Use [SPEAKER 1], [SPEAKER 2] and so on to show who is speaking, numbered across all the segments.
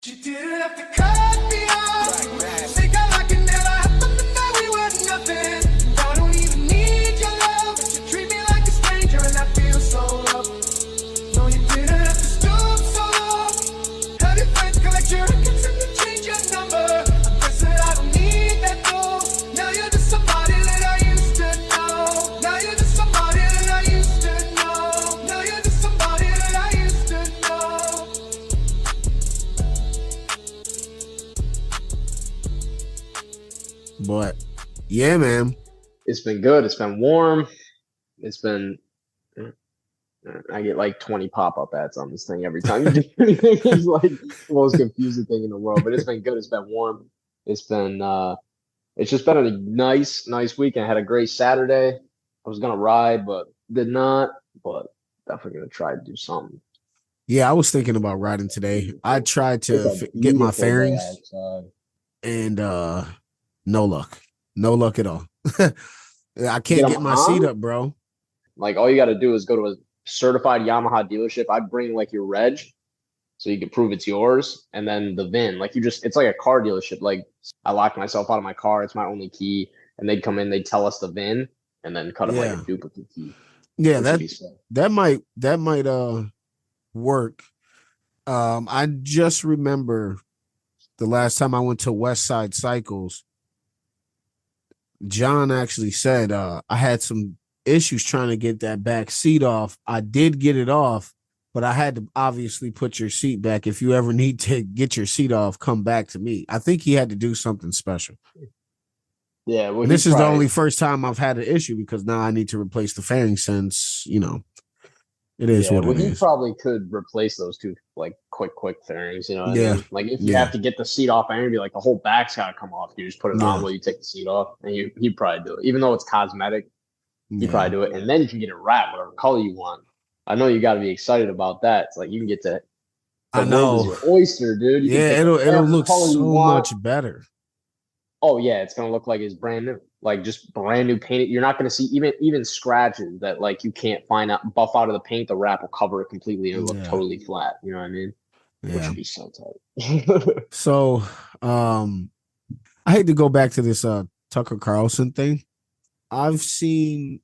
[SPEAKER 1] You didn't have to cut me off. Think I like it never happened, but now we were nothing. I don't even need your love, but you treat me like a stranger, and I feel so loved. No, you didn't have to stoop so low. Have your friends collect your records and then change your number. I guess that I don't need that though. Now you're just somebody that I used to know. Now you're just somebody that I used to know. Now you're just somebody that I used to know.
[SPEAKER 2] But yeah, man,
[SPEAKER 3] It's been good. It's been warm. It's been. I get like 20 pop-up ads on this thing every time you do anything. It's like the most confusing thing in the world. But it's been good. It's been warm. It's been. It's just been a nice weekend. I had a great Saturday. I was gonna ride, but did not. But definitely gonna try to do something.
[SPEAKER 2] yeah, I was thinking about riding today. I tried
[SPEAKER 3] It's
[SPEAKER 2] to
[SPEAKER 3] a
[SPEAKER 2] get my
[SPEAKER 3] beautiful day
[SPEAKER 2] fairings,
[SPEAKER 3] outside.
[SPEAKER 2] and no luck at all. I
[SPEAKER 3] Get
[SPEAKER 2] can't
[SPEAKER 3] them
[SPEAKER 2] get my seat
[SPEAKER 3] on.
[SPEAKER 2] up, bro.
[SPEAKER 3] Like all you got to do is go to a certified Yamaha dealership. I'd bring like your reg, so you can prove it's yours, and then the VIN. Like it's like a car dealership. Like I locked myself out of my car. It's my only key, and they'd come in, they'd tell us the VIN, and then cut them like
[SPEAKER 2] Yeah,
[SPEAKER 3] a duplicate key,
[SPEAKER 2] yeah,
[SPEAKER 3] which would be sick.
[SPEAKER 2] that might work. I just remember the last time I went to West Side Cycles, John actually said I had some issues trying to get that back seat off. I did get it off, but I had to obviously put your seat back. If you ever need to get your seat off, come back to me. I think he had to do something special.
[SPEAKER 3] Yeah, well,
[SPEAKER 2] And
[SPEAKER 3] he
[SPEAKER 2] this is the
[SPEAKER 3] probably
[SPEAKER 2] only first time I've had an issue because now I need to replace the fairing since, it is
[SPEAKER 3] yeah,
[SPEAKER 2] what
[SPEAKER 3] well,
[SPEAKER 2] it
[SPEAKER 3] he
[SPEAKER 2] is.
[SPEAKER 3] probably could replace those two like quick fairings. You know what I
[SPEAKER 2] Yeah.
[SPEAKER 3] mean? Like if you
[SPEAKER 2] Yeah.
[SPEAKER 3] have to get the seat off, I be like the whole back's got to come off. You just put it on
[SPEAKER 2] Yeah.
[SPEAKER 3] while you take the seat off, and he'd probably do it. Even though it's cosmetic, he'd
[SPEAKER 2] Yeah.
[SPEAKER 3] probably do it, and then you can get it wrapped whatever color you want. I know you got to be excited about that. It's like you can get to
[SPEAKER 2] I
[SPEAKER 3] the world is
[SPEAKER 2] know.
[SPEAKER 3] your oyster, dude. You can
[SPEAKER 2] Yeah,
[SPEAKER 3] pick
[SPEAKER 2] it'll
[SPEAKER 3] whatever
[SPEAKER 2] look
[SPEAKER 3] color you
[SPEAKER 2] so
[SPEAKER 3] want.
[SPEAKER 2] much better.
[SPEAKER 3] Oh yeah, it's gonna look like it's brand new, like just brand new painted. You're not gonna see even scratches that like you can't find out buff out of the paint. The wrap will cover it completely and it'll look
[SPEAKER 2] Yeah.
[SPEAKER 3] totally flat. You know what I mean? Which
[SPEAKER 2] Yeah.
[SPEAKER 3] would be so tight.
[SPEAKER 2] So, I hate to go back to this Tucker Carlson thing. I've seen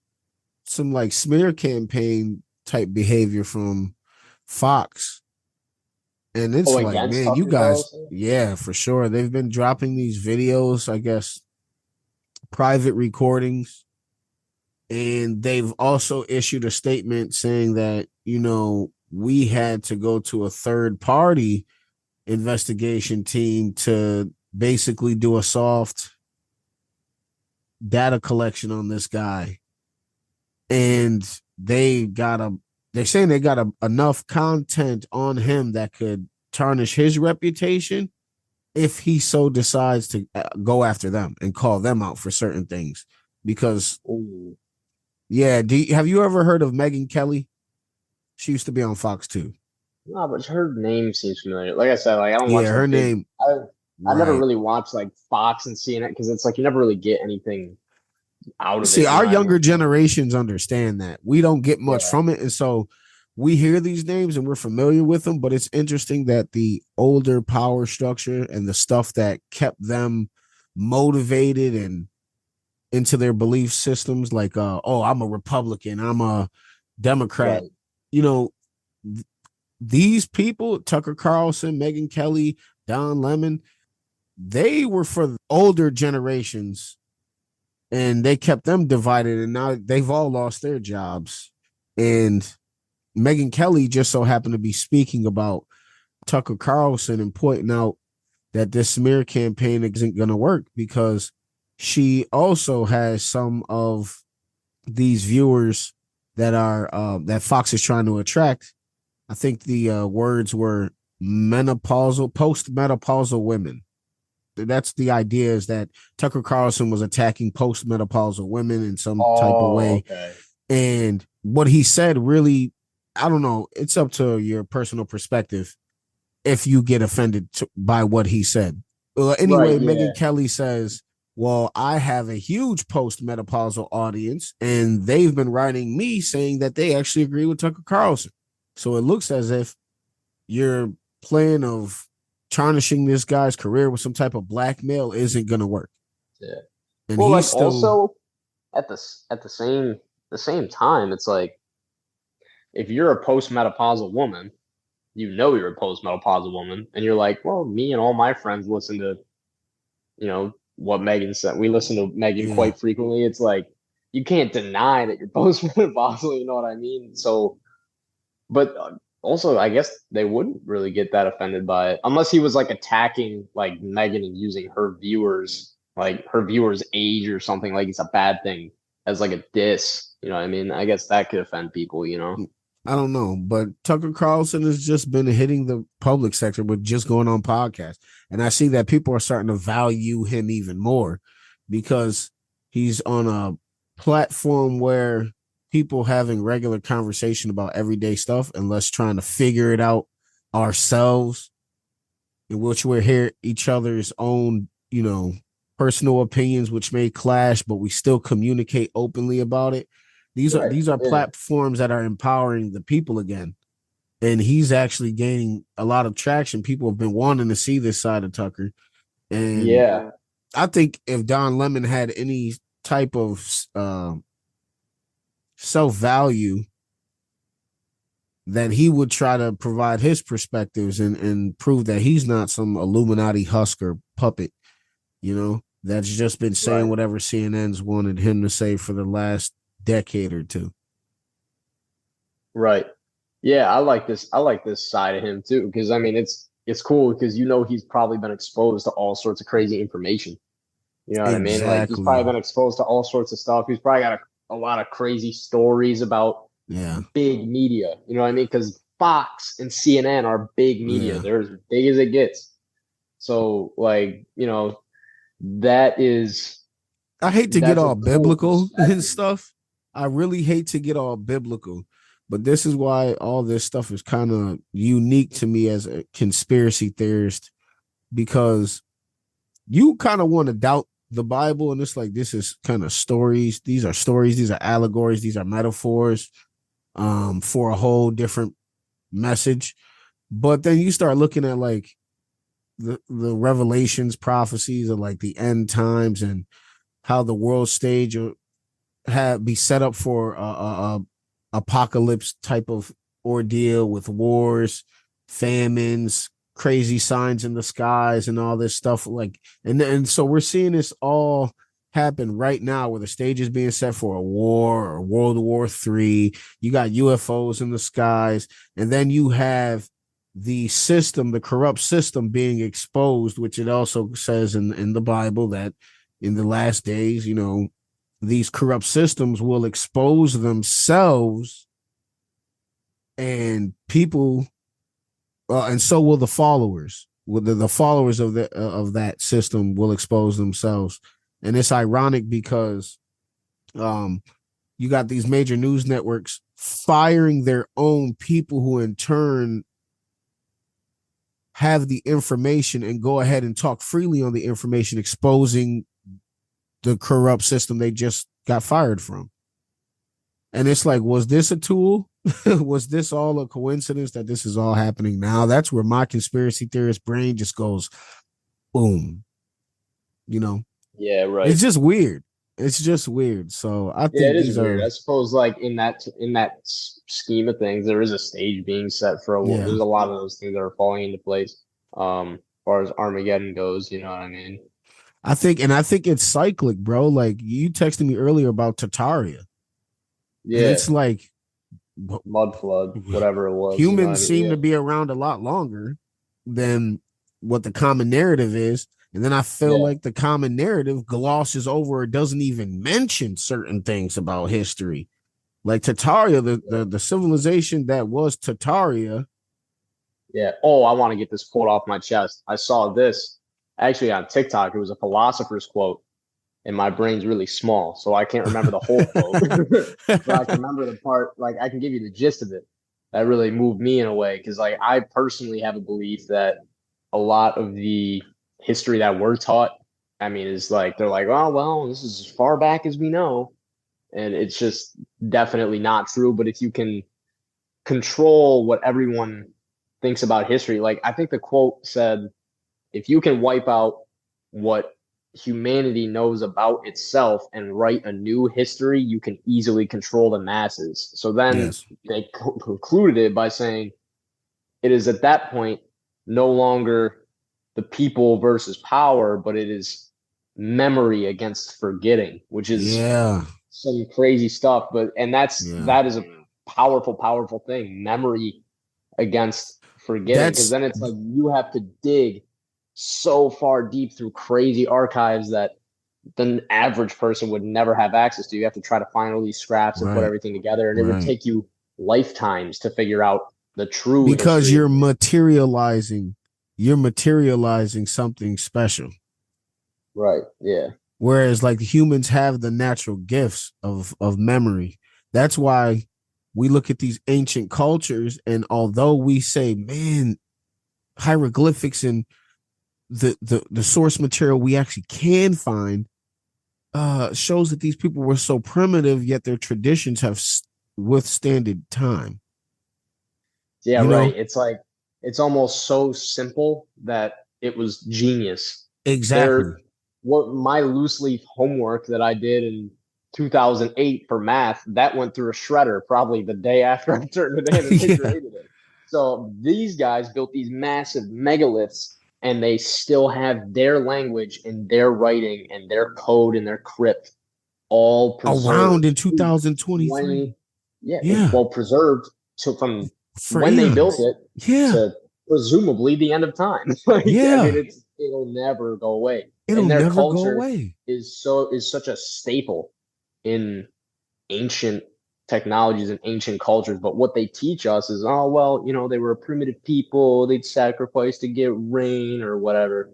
[SPEAKER 2] some like smear campaign type behavior from Fox. And it's
[SPEAKER 3] Oh,
[SPEAKER 2] like,
[SPEAKER 3] against
[SPEAKER 2] man, you
[SPEAKER 3] Tucker
[SPEAKER 2] guys,
[SPEAKER 3] Carlson?
[SPEAKER 2] yeah, for sure. They've been dropping these videos, I guess, private recordings. And they've also issued a statement saying that, we had to go to a third party investigation team to basically do a soft data collection on this guy. And they're saying they got enough content on him that could tarnish his reputation if he so decides to go after them and call them out for certain things. Because,
[SPEAKER 3] Ooh.
[SPEAKER 2] yeah, have you ever heard of Megyn Kelly? She used to be on Fox too.
[SPEAKER 3] No, but her name seems familiar. Like I said, like I don't watch
[SPEAKER 2] Yeah,
[SPEAKER 3] like
[SPEAKER 2] her
[SPEAKER 3] big.
[SPEAKER 2] name.
[SPEAKER 3] I never
[SPEAKER 2] Right.
[SPEAKER 3] really watched like Fox and CNN because it's like you never really get anything out of
[SPEAKER 2] See,
[SPEAKER 3] it. You
[SPEAKER 2] our
[SPEAKER 3] know what I
[SPEAKER 2] younger
[SPEAKER 3] mean?
[SPEAKER 2] generations understand that. We don't get much
[SPEAKER 3] Yeah.
[SPEAKER 2] from it. And so we hear these names and we're familiar with them, but it's interesting that the older power structure and the stuff that kept them motivated and into their belief systems, like, I'm a Republican, I'm a Democrat.
[SPEAKER 3] Right.
[SPEAKER 2] These people, Tucker Carlson, Megyn Kelly, Don Lemon, they were for the older generations and they kept them divided, and now they've all lost their jobs. And Megyn Kelly just so happened to be speaking about Tucker Carlson and pointing out that this smear campaign isn't going to work because she also has some of these viewers that are that Fox is trying to attract. I think the words were post-menopausal women. That's the idea, is that Tucker Carlson was attacking postmenopausal women in some type of way.
[SPEAKER 3] Okay.
[SPEAKER 2] And what he said really, I don't know, it's up to your personal perspective if you get offended by what he said. Anyway,
[SPEAKER 3] Right, yeah.
[SPEAKER 2] Megyn Kelly says, well, I have a huge postmenopausal audience, and they've been writing me saying that they actually agree with Tucker Carlson. So it looks as if your plan of tarnishing this guy's career with some type of blackmail isn't gonna work.
[SPEAKER 3] Yeah.
[SPEAKER 2] And
[SPEAKER 3] Well,
[SPEAKER 2] he's
[SPEAKER 3] like
[SPEAKER 2] still
[SPEAKER 3] also at the same time, it's like if you're a postmenopausal woman, you know you're a postmenopausal woman, and you're like, well, me and all my friends listen to, what Megan said. We listen to Megan
[SPEAKER 2] yeah.
[SPEAKER 3] quite frequently. It's like you can't deny that you're postmenopausal. You know what I mean? So, but also, I guess they wouldn't really get that offended by it unless he was like attacking like Megan and using her viewers, like her viewers' age or something, like it's a bad thing as like a diss. You know what I mean? I guess that could offend people.
[SPEAKER 2] I don't know, but Tucker Carlson has just been hitting the public sector with just going on podcasts. And I see that people are starting to value him even more because he's on a platform where people having regular conversation about everyday stuff and let's trying to figure it out ourselves, in which we're hear each other's own, personal opinions, which may clash, but we still communicate openly about it.
[SPEAKER 3] Right.
[SPEAKER 2] These are
[SPEAKER 3] Yeah.
[SPEAKER 2] platforms that are empowering the people again. And he's actually gaining a lot of traction. People have been wanting to see this side of Tucker. And
[SPEAKER 3] Yeah.
[SPEAKER 2] I think if Don Lemon had any type of self-value, that he would try to provide his perspectives and prove that he's not some Illuminati husker puppet, that's just been saying
[SPEAKER 3] Right.
[SPEAKER 2] whatever CNN's wanted him to say for the last decade or two.
[SPEAKER 3] Right. Yeah, I like this. I like this side of him too, because I mean, it's cool because he's probably been exposed to all sorts of crazy information. You know what I mean? Like he's probably
[SPEAKER 2] Exactly.
[SPEAKER 3] been exposed to all sorts of stuff. He's probably got a lot of crazy stories about
[SPEAKER 2] Yeah.
[SPEAKER 3] big media. You know what I mean? Because Fox and CNN are big media.
[SPEAKER 2] Yeah.
[SPEAKER 3] They're as big as it gets. So like, that is
[SPEAKER 2] I hate to get
[SPEAKER 3] that's a
[SPEAKER 2] all
[SPEAKER 3] cool
[SPEAKER 2] biblical and
[SPEAKER 3] perspective.
[SPEAKER 2] stuff. I really hate to get all biblical, but this is why all this stuff is kind of unique to me as a conspiracy theorist, because you kind of want to doubt the Bible, and it's like this is kind of stories. These are stories, these are allegories, these are metaphors for a whole different message. But then you start looking at like the revelations, prophecies of like the end times and how the world stage will be set up for a apocalypse type of ordeal with wars, famines, crazy signs in the skies, and all this stuff. Like, and so we're seeing this all happen right now, where the stage is being set for a war or World War III. You got UFOs in the skies, and then you have the system, the corrupt system, being exposed, which it also says in the Bible that in the last days, these corrupt systems will expose themselves, and people, and so will the followers. The followers of that system will expose themselves, and it's ironic because, you got these major news networks firing their own people, who in turn have the information and go ahead and talk freely on the information, exposing the corrupt system they just got fired from. And it's like, was this a tool? Was this all a coincidence that this is all happening now? That's where my conspiracy theorist brain just goes boom.
[SPEAKER 3] Yeah, right.
[SPEAKER 2] It's just weird. It's just weird. So I
[SPEAKER 3] Yeah,
[SPEAKER 2] think
[SPEAKER 3] it is
[SPEAKER 2] these
[SPEAKER 3] weird.
[SPEAKER 2] are,
[SPEAKER 3] I suppose, like in that scheme of things, there is a stage being set for a war.
[SPEAKER 2] yeah.
[SPEAKER 3] There's a lot of those things that are falling into place. As far as Armageddon goes, you know what I mean?
[SPEAKER 2] I think it's cyclic, bro. Like you texted me earlier about Tartaria, and
[SPEAKER 3] Yeah,
[SPEAKER 2] it's like
[SPEAKER 3] mud flood, whatever it was. You know what I
[SPEAKER 2] humans
[SPEAKER 3] mean?
[SPEAKER 2] seem
[SPEAKER 3] Yeah,
[SPEAKER 2] to be around a lot longer than what the common narrative is. And then I feel
[SPEAKER 3] yeah,
[SPEAKER 2] like the common narrative glosses over or doesn't even mention certain things about history. Like Tartaria,
[SPEAKER 3] yeah,
[SPEAKER 2] the civilization that was Tartaria.
[SPEAKER 3] yeah. Oh, I want to get this quote off my chest. I saw this actually on TikTok. It was a philosopher's quote, and my brain's really small, so I can't remember the whole quote, but I can remember the part. Like I can give you the gist of it. That really moved me in a way because, like, I personally have a belief that a lot of the history that we're taught, I mean, is like they're like, oh well, this is as far back as we know, and it's just definitely not true. But if you can control what everyone thinks about history, like I think the quote said. if you can wipe out what humanity knows about itself and write a new history, you can easily control the masses. So then
[SPEAKER 2] Yes.
[SPEAKER 3] they concluded it by saying it is at that point no longer the people versus power, but it is memory against forgetting, which is
[SPEAKER 2] Yeah.
[SPEAKER 3] some crazy stuff. But and
[SPEAKER 2] Yeah.
[SPEAKER 3] that is a powerful, powerful thing. Memory against forgetting, because
[SPEAKER 2] That's
[SPEAKER 3] then it's like you have to dig so far deep through crazy archives that the average person would never have access to. You have to try to find all these scraps and put
[SPEAKER 2] right.
[SPEAKER 3] everything together, and it would
[SPEAKER 2] Right.
[SPEAKER 3] take you lifetimes to figure out the true
[SPEAKER 2] Because
[SPEAKER 3] history.
[SPEAKER 2] you're materializing something special.
[SPEAKER 3] Right. Yeah.
[SPEAKER 2] Whereas like humans have the natural gifts of memory. That's why we look at these ancient cultures, and although we say, man, hieroglyphics and the source material we actually can find shows that these people were so primitive, yet their traditions have withstanded time.
[SPEAKER 3] Yeah.
[SPEAKER 2] You
[SPEAKER 3] Right.
[SPEAKER 2] know
[SPEAKER 3] It's like it's almost so simple that it was genius.
[SPEAKER 2] exactly.
[SPEAKER 3] There, what my loose leaf homework that I did in 2008 for math, that went through a shredder probably the day after I turned it in and they
[SPEAKER 2] Yeah.
[SPEAKER 3] graded it. So these guys built these massive megaliths and they still have their language and their writing and their code and their crypt all
[SPEAKER 2] Around in
[SPEAKER 3] preserved.
[SPEAKER 2] 2023.
[SPEAKER 3] 20, yeah,
[SPEAKER 2] Yeah.
[SPEAKER 3] well preserved to from
[SPEAKER 2] For
[SPEAKER 3] when they built
[SPEAKER 2] eons.
[SPEAKER 3] it
[SPEAKER 2] Yeah.
[SPEAKER 3] to presumably the end of time. Like, I mean,
[SPEAKER 2] Yeah.
[SPEAKER 3] it'll never go away.
[SPEAKER 2] It'll
[SPEAKER 3] And their
[SPEAKER 2] never go
[SPEAKER 3] culture
[SPEAKER 2] away.
[SPEAKER 3] is such a staple in ancient technologies and ancient cultures. But what they teach us is, oh well, they were a primitive people, they'd sacrifice to get rain or whatever.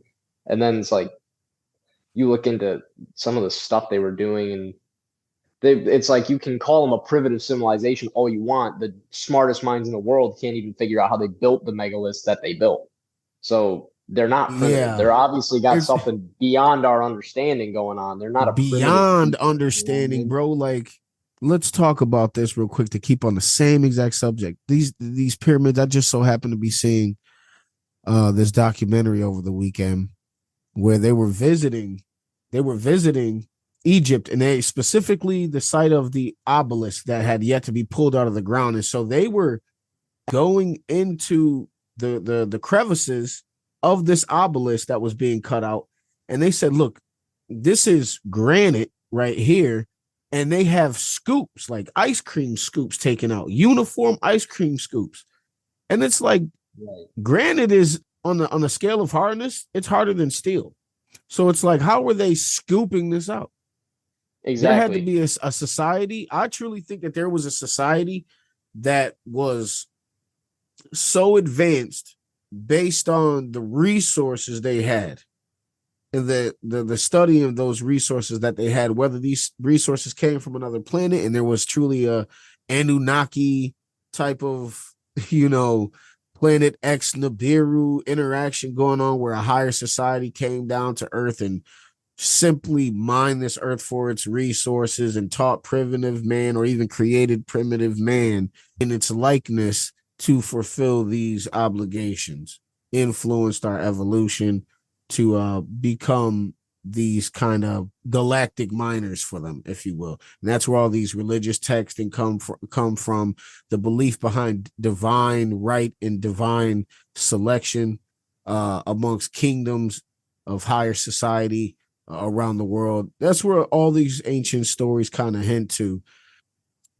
[SPEAKER 3] And then it's like you look into some of the stuff they were doing and it's like you can call them a primitive civilization all you want. The smartest minds in the world can't even figure out how they built the megaliths that they built. So they're not primitive.
[SPEAKER 2] Yeah.
[SPEAKER 3] They're obviously got
[SPEAKER 2] It's
[SPEAKER 3] something beyond our understanding going on. They're not a primitive
[SPEAKER 2] beyond
[SPEAKER 3] people. You know what I
[SPEAKER 2] understanding,
[SPEAKER 3] mean?
[SPEAKER 2] bro. Like, let's talk about this real quick to keep on the same exact subject. These pyramids, I just so happened to be seeing this documentary over the weekend where they were visiting Egypt, and they specifically the site of the obelisk that had yet to be pulled out of the ground. And so they were going into the crevices of this obelisk that was being cut out. And they said, look, this is granite right here. And they have scoops, like ice cream scoops taken out, uniform ice cream scoops. And it's like
[SPEAKER 3] Right.
[SPEAKER 2] granite is on the scale of hardness, it's harder than steel. So it's like, how were they scooping this out? There had to
[SPEAKER 3] Exactly.
[SPEAKER 2] be a society. I truly think that there was a society that was so advanced based on the resources they had and the study of those resources that they had, whether these resources came from another planet and there was truly a Anunnaki type of, you know, planet X Nibiru interaction going on where a higher society came down to Earth and simply mined this earth for its resources and taught primitive man or even created primitive man in its likeness to fulfill these obligations, influenced our evolution to become these kind of galactic miners for them, if you will. And that's where all these religious texting come from, the belief behind divine right and divine selection amongst kingdoms of higher society around the world. That's where all these ancient stories kind of hint to.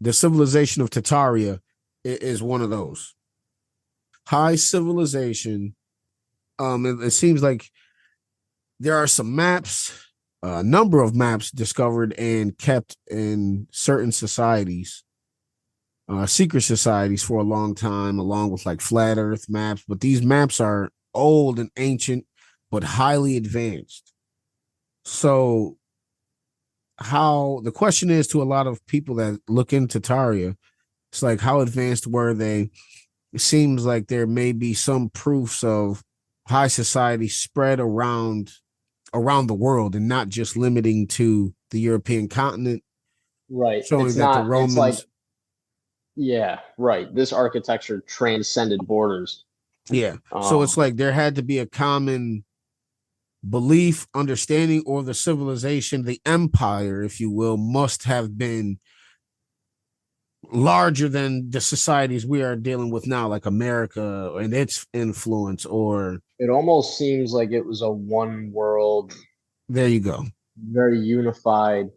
[SPEAKER 2] The civilization of Tartaria is one of those. High civilization. It seems like there are some maps, a number of maps discovered and kept in certain societies, secret societies for a long time, along with like flat Earth maps. But these maps are old and ancient, but highly advanced. So how the question is to a lot of people that look into Taria, it's like how advanced were they? It seems like there may be some proofs of high society spread around the world and not just limiting to the European continent,
[SPEAKER 3] Right.
[SPEAKER 2] showing
[SPEAKER 3] It's
[SPEAKER 2] that the
[SPEAKER 3] not, it's like,
[SPEAKER 2] Romans,
[SPEAKER 3] yeah, right. This architecture transcended borders.
[SPEAKER 2] yeah. So it's
[SPEAKER 3] Um,
[SPEAKER 2] like there had to be a common belief, understanding, or the civilization, the empire, if you will, must have been larger than the societies we are dealing with now, like America and its influence, or
[SPEAKER 3] It almost seems like it was a one world,
[SPEAKER 2] there you go.
[SPEAKER 3] very unified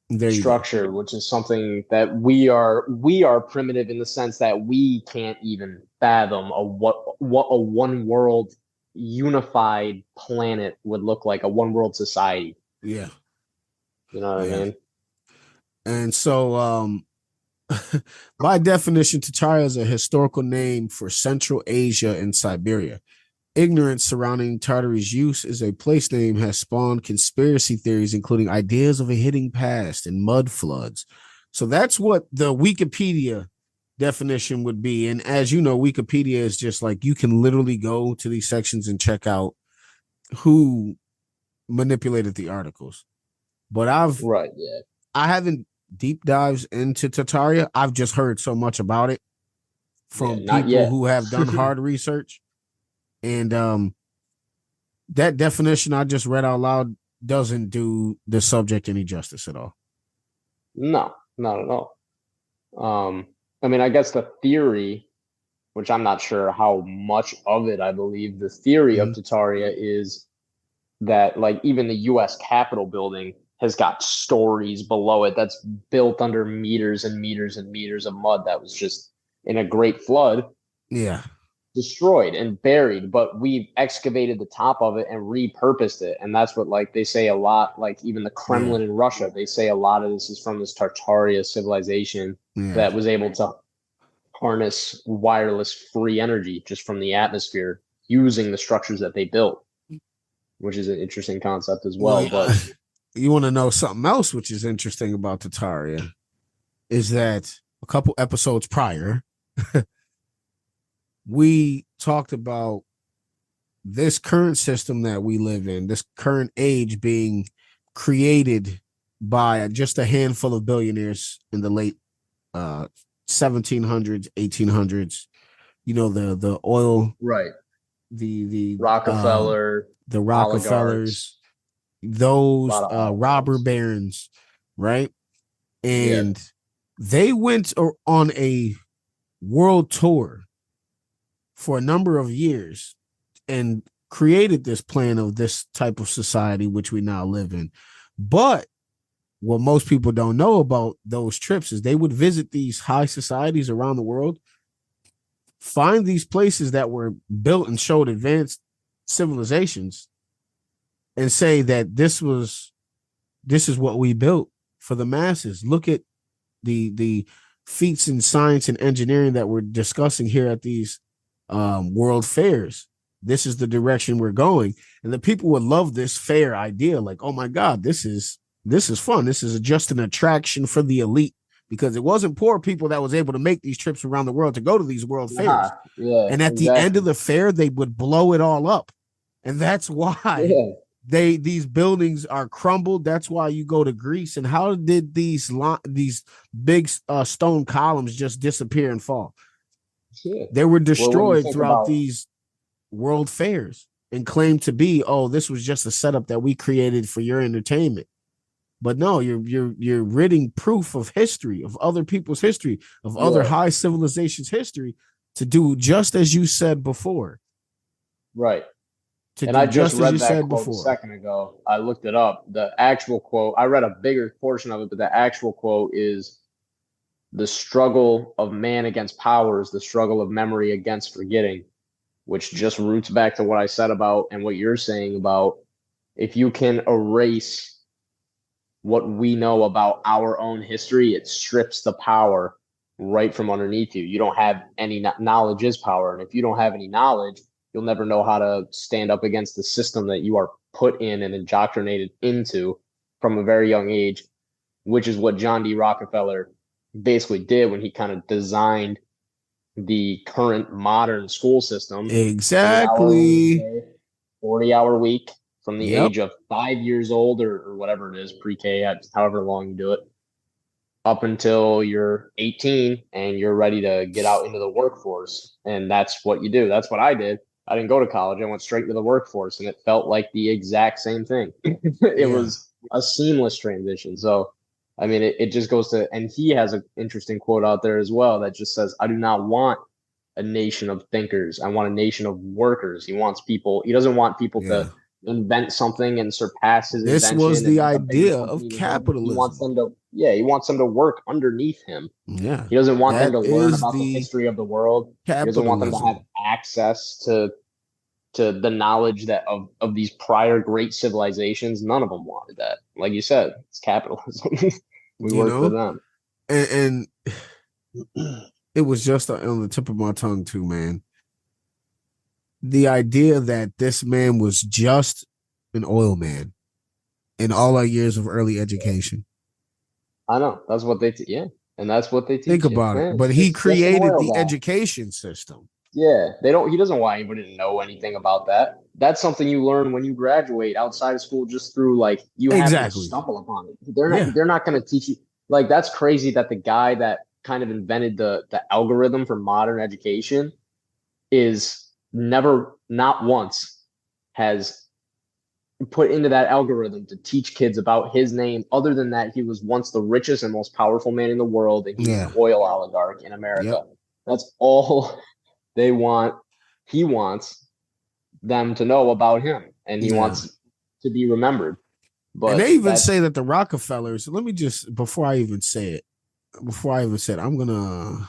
[SPEAKER 2] There you go.
[SPEAKER 3] structure, which is something that we are primitive in the sense that we can't even fathom what a one world unified planet would look like, a one world society.
[SPEAKER 2] Yeah.
[SPEAKER 3] You know what I
[SPEAKER 2] Yeah.
[SPEAKER 3] mean?
[SPEAKER 2] And so by definition, Tartaria is a historical name for Central Asia and Siberia. Ignorance surrounding Tartary's use as a place name has spawned conspiracy theories, including ideas of a hidden past and mud floods. So that's what the Wikipedia definition would be. And as you know, Wikipedia is just like you can literally go to these sections and check out who manipulated the articles. But
[SPEAKER 3] Right, yeah.
[SPEAKER 2] I haven't deep dives into Tartaria. I've just heard so much about it from
[SPEAKER 3] Not
[SPEAKER 2] people
[SPEAKER 3] yet.
[SPEAKER 2] who have done hard research. And that definition I just read out loud doesn't do the subject any justice at all.
[SPEAKER 3] No, not at all. I mean, I guess the theory, which I'm not sure how much of it I believe, the theory of Tartaria is that like even the US Capitol building has got stories below it that's built under meters and meters and meters of mud that was just in a great flood
[SPEAKER 2] Yeah.
[SPEAKER 3] destroyed and buried, but we've excavated the top of it and repurposed it. And that's what like they say a lot, like even the Kremlin in Russia, they say a lot of this is from this Tartaria civilization that was able to harness wireless free energy just from the atmosphere using the structures that they built, which is an interesting concept as well. But
[SPEAKER 2] you want to know something else which is interesting about Tartaria is that a couple episodes prior we talked about this current system that we live in, this current age being created by just a handful of billionaires in the late 1700s, 1800s. You know, the oil,
[SPEAKER 3] right,
[SPEAKER 2] the
[SPEAKER 3] Rockefeller,
[SPEAKER 2] the Rockefellers, those robber
[SPEAKER 3] oligarchs.
[SPEAKER 2] barons, right? And they went on a world tour for a number of years and created this plan of this type of society which we now live in. But what most people don't know about those trips is they would visit these high societies around the world, find these places that were built and showed advanced civilizations, and say that this is what we built for the masses. Look at the feats in science and engineering that we're discussing here at these world fairs. This is the direction we're going, and the people would love this fair idea. Like, oh my God, this is fun. This is just an attraction for the elite, because it wasn't poor people that was able to make these trips around the world to go to these world fairs. And at the end of the fair, they would blow it all up, and that's why these buildings are crumbled. That's why you go to Greece. And how did these big stone columns just disappear and fall? They were destroyed throughout these world fairs and claimed to be, oh, this was just a setup that we created for your entertainment. But no, you're ridding proof of history, of other people's history, of other high civilizations' history, to do just as you said before.
[SPEAKER 3] Right. And I just read that quote a second ago. I looked it up. The actual quote, I read a bigger portion of it, but the actual quote is, the struggle of man against power is the struggle of memory against forgetting, which just roots back to what I said about and what you're saying about if you can erase what we know about our own history, it strips the power right from underneath you. You don't have any knowledge is power. And if you don't have any knowledge, you'll never know how to stand up against the system that you are put in and indoctrinated into from a very young age, which is what John D. Rockefeller basically did when he kind of designed the current modern school system.
[SPEAKER 2] Exactly.
[SPEAKER 3] 40-hour week from the age of 5 years old or whatever it is, pre-K, however long you do it, up until you're 18 and you're ready to get out into the workforce. And that's what you do. That's what I did. I didn't go to college. I went straight to the workforce, and it felt like the exact same thing. It
[SPEAKER 2] Yeah.
[SPEAKER 3] was a seamless transition. So, I mean, it just goes to, and he has an interesting quote out there as well that just says, I do not want a nation of thinkers. I want a nation of workers. He wants people, he doesn't want people
[SPEAKER 2] Yeah.
[SPEAKER 3] to invent something and surpass his
[SPEAKER 2] This was
[SPEAKER 3] invention and
[SPEAKER 2] the
[SPEAKER 3] make a bigger
[SPEAKER 2] idea of
[SPEAKER 3] company than him. He wants
[SPEAKER 2] capitalism.
[SPEAKER 3] them to, yeah, he wants them to work underneath him.
[SPEAKER 2] Yeah.
[SPEAKER 3] He doesn't want them
[SPEAKER 2] That
[SPEAKER 3] to learn
[SPEAKER 2] is
[SPEAKER 3] about the
[SPEAKER 2] the
[SPEAKER 3] history of the world. He doesn't want them to have
[SPEAKER 2] capitalism.
[SPEAKER 3] access to the knowledge that of these prior great civilizations. None of them wanted that. Like you said, it's capitalism. We
[SPEAKER 2] You
[SPEAKER 3] work for
[SPEAKER 2] know?
[SPEAKER 3] them.
[SPEAKER 2] And it was just on the tip of my tongue too, man. The idea that this man was just an oil man in all our years of early education.
[SPEAKER 3] I know. That's what they yeah. And that's what they
[SPEAKER 2] Think
[SPEAKER 3] teach you.
[SPEAKER 2] about it.
[SPEAKER 3] Man,
[SPEAKER 2] But he
[SPEAKER 3] just an
[SPEAKER 2] created
[SPEAKER 3] oil
[SPEAKER 2] the
[SPEAKER 3] guy.
[SPEAKER 2] education system.
[SPEAKER 3] Yeah. He doesn't want anybody to know anything about that. That's something you learn when you graduate outside of school just through like you happen to
[SPEAKER 2] Exactly.
[SPEAKER 3] stumble upon it.
[SPEAKER 2] Yeah.
[SPEAKER 3] They're not gonna teach you like that's crazy that the guy that kind of invented the algorithm for modern education is never not once has put into that algorithm to teach kids about his name. Other than that, he was once the richest and most powerful man in the world, and he's
[SPEAKER 2] Yeah.
[SPEAKER 3] an oil oligarch in America.
[SPEAKER 2] Yep.
[SPEAKER 3] That's all they want. He wants them to know about him, and he
[SPEAKER 2] Yeah.
[SPEAKER 3] wants to be remembered. But
[SPEAKER 2] And they even
[SPEAKER 3] that's,
[SPEAKER 2] say that the Rockefellers, let me just, before I even say it, I'm going to,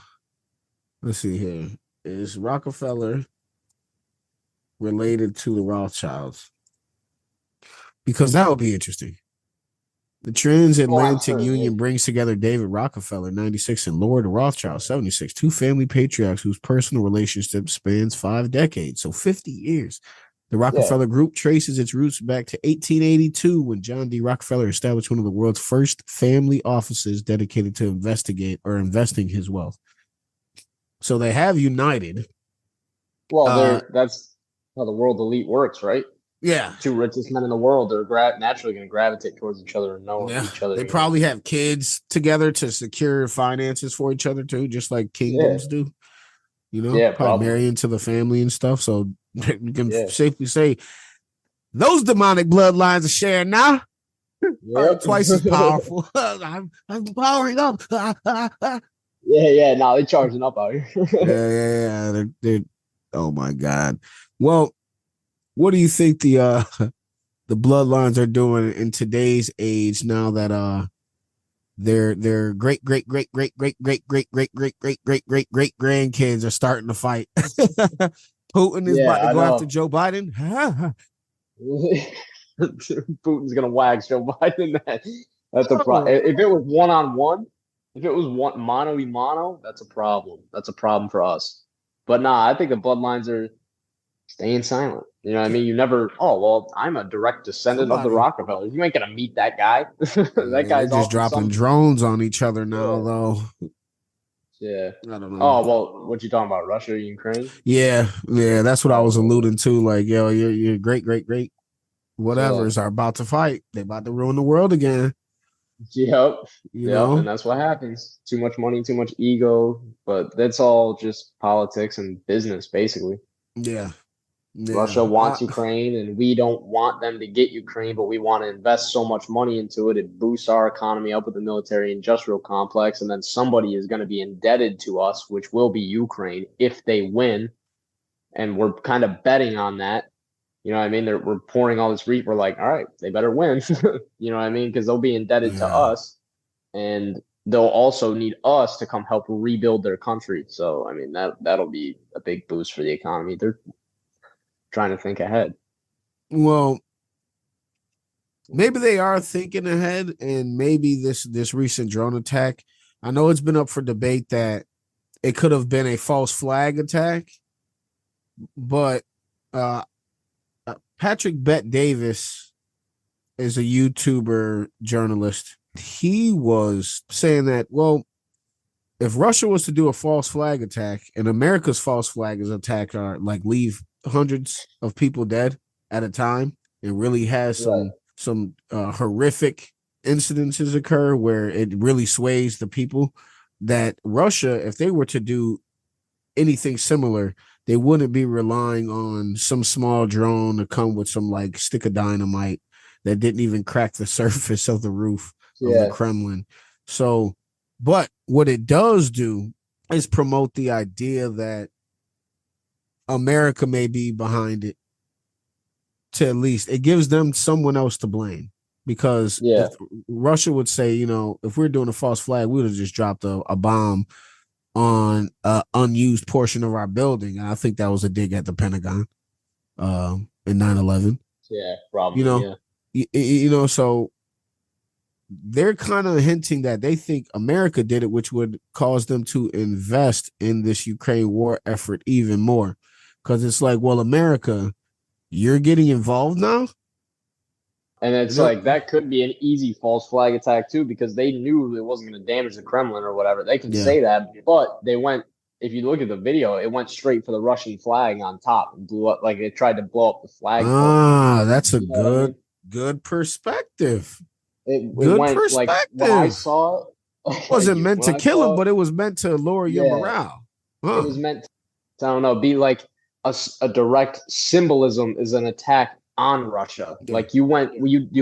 [SPEAKER 2] let's see here. Is Rockefeller related to the Rothschilds? Because that would be interesting. The Transatlantic Union brings together David Rockefeller, 96, and Lord Rothschild, 76, two family patriarchs whose personal relationship spans 5 decades, so 50 years. The Rockefeller Group traces its roots back to 1882 when John D. Rockefeller established one of the world's first family offices dedicated to investing his wealth. So they have united.
[SPEAKER 3] Well, that's how the world elite works, right?
[SPEAKER 2] Yeah.
[SPEAKER 3] Two richest men in the world are naturally going to gravitate towards each other and know each other.
[SPEAKER 2] They probably have kids together to secure finances for each other too, just like kingdoms do. You know, probably marry into the family and stuff. So you can safely say those demonic bloodlines are sharing now. Twice as powerful. I'm powering up.
[SPEAKER 3] Yeah. Now they're charging up out here.
[SPEAKER 2] yeah. They're, oh my God. Well, what do you think the bloodlines are doing in today's age now that their great grandkids are starting to fight? Putin is about to go after Joe Biden.
[SPEAKER 3] Putin's gonna wax Joe Biden. That's a problem. If it was one-on-one, if it was one mano y mano, that's a problem. That's a problem for us. But nah, I think the bloodlines are staying silent. You know what I mean? You never, I'm a direct descendant of the Rockefellers. You ain't gonna meet that guy. That guy's
[SPEAKER 2] just dropping drones on each other now, though.
[SPEAKER 3] Yeah.
[SPEAKER 2] I don't know.
[SPEAKER 3] Oh, well, what you talking about? Russia, Ukraine?
[SPEAKER 2] Yeah, that's what I was alluding to. Like, yo, your great whatever's are about to fight. They about to ruin the world again.
[SPEAKER 3] Yep.
[SPEAKER 2] You know?
[SPEAKER 3] And that's what happens. Too much money, too much ego. But that's all just politics and business, basically.
[SPEAKER 2] Yeah.
[SPEAKER 3] Russia wants Ukraine, and we don't want them to get Ukraine, but we want to invest so much money into it. It boosts our economy up with the military industrial complex, and then somebody is going to be indebted to us, which will be Ukraine if they win. And we're kind of betting on that. You know what I mean? We're pouring all this we're like, all right, they better win. You know what I mean? Because they'll be indebted to us, and they'll also need us to come help rebuild their country. So, I mean, that'll be a big boost for the economy. They're trying to think ahead.
[SPEAKER 2] Well, maybe they are thinking ahead, and maybe this recent drone attack, I know it's been up for debate that it could have been a false flag attack, but Patrick Bet Davis is a YouTuber journalist. He was saying that, well, if Russia was to do a false flag attack and America's false flag attack are like leave hundreds of people dead at a time, it really has some horrific incidences occur where it really sways the people, that Russia, if they were to do anything similar, they wouldn't be relying on some small drone to come with some like stick of dynamite that didn't even crack the surface of the roof of the
[SPEAKER 3] Yeah.
[SPEAKER 2] Kremlin. So, but what it does do is promote the idea that America may be behind it. To at least it gives them someone else to blame, because
[SPEAKER 3] Yeah.
[SPEAKER 2] if Russia would say, if we're doing a false flag, we would have just dropped a bomb on an unused portion of our building. And I think that was a dig at the Pentagon in 9/11.
[SPEAKER 3] Yeah, probably.
[SPEAKER 2] So they're kind of hinting that they think America did it, which would cause them to invest in this Ukraine war effort even more. Because it's like, well, America, you're getting involved now?
[SPEAKER 3] And it's like that could be an easy false flag attack too, because they knew it wasn't going to damage the Kremlin or whatever. They can say that, but they went. If you look at the video, it went straight for the Russian flag on top and blew up. Like it tried to blow up the flag.
[SPEAKER 2] That's a good perspective.
[SPEAKER 3] It went perspective. Like when I saw
[SPEAKER 2] it, wasn't meant to kill him, but it was meant to lower your morale.
[SPEAKER 3] It was meant to, I don't know, be like a direct symbolism is an attack on Russia. Like you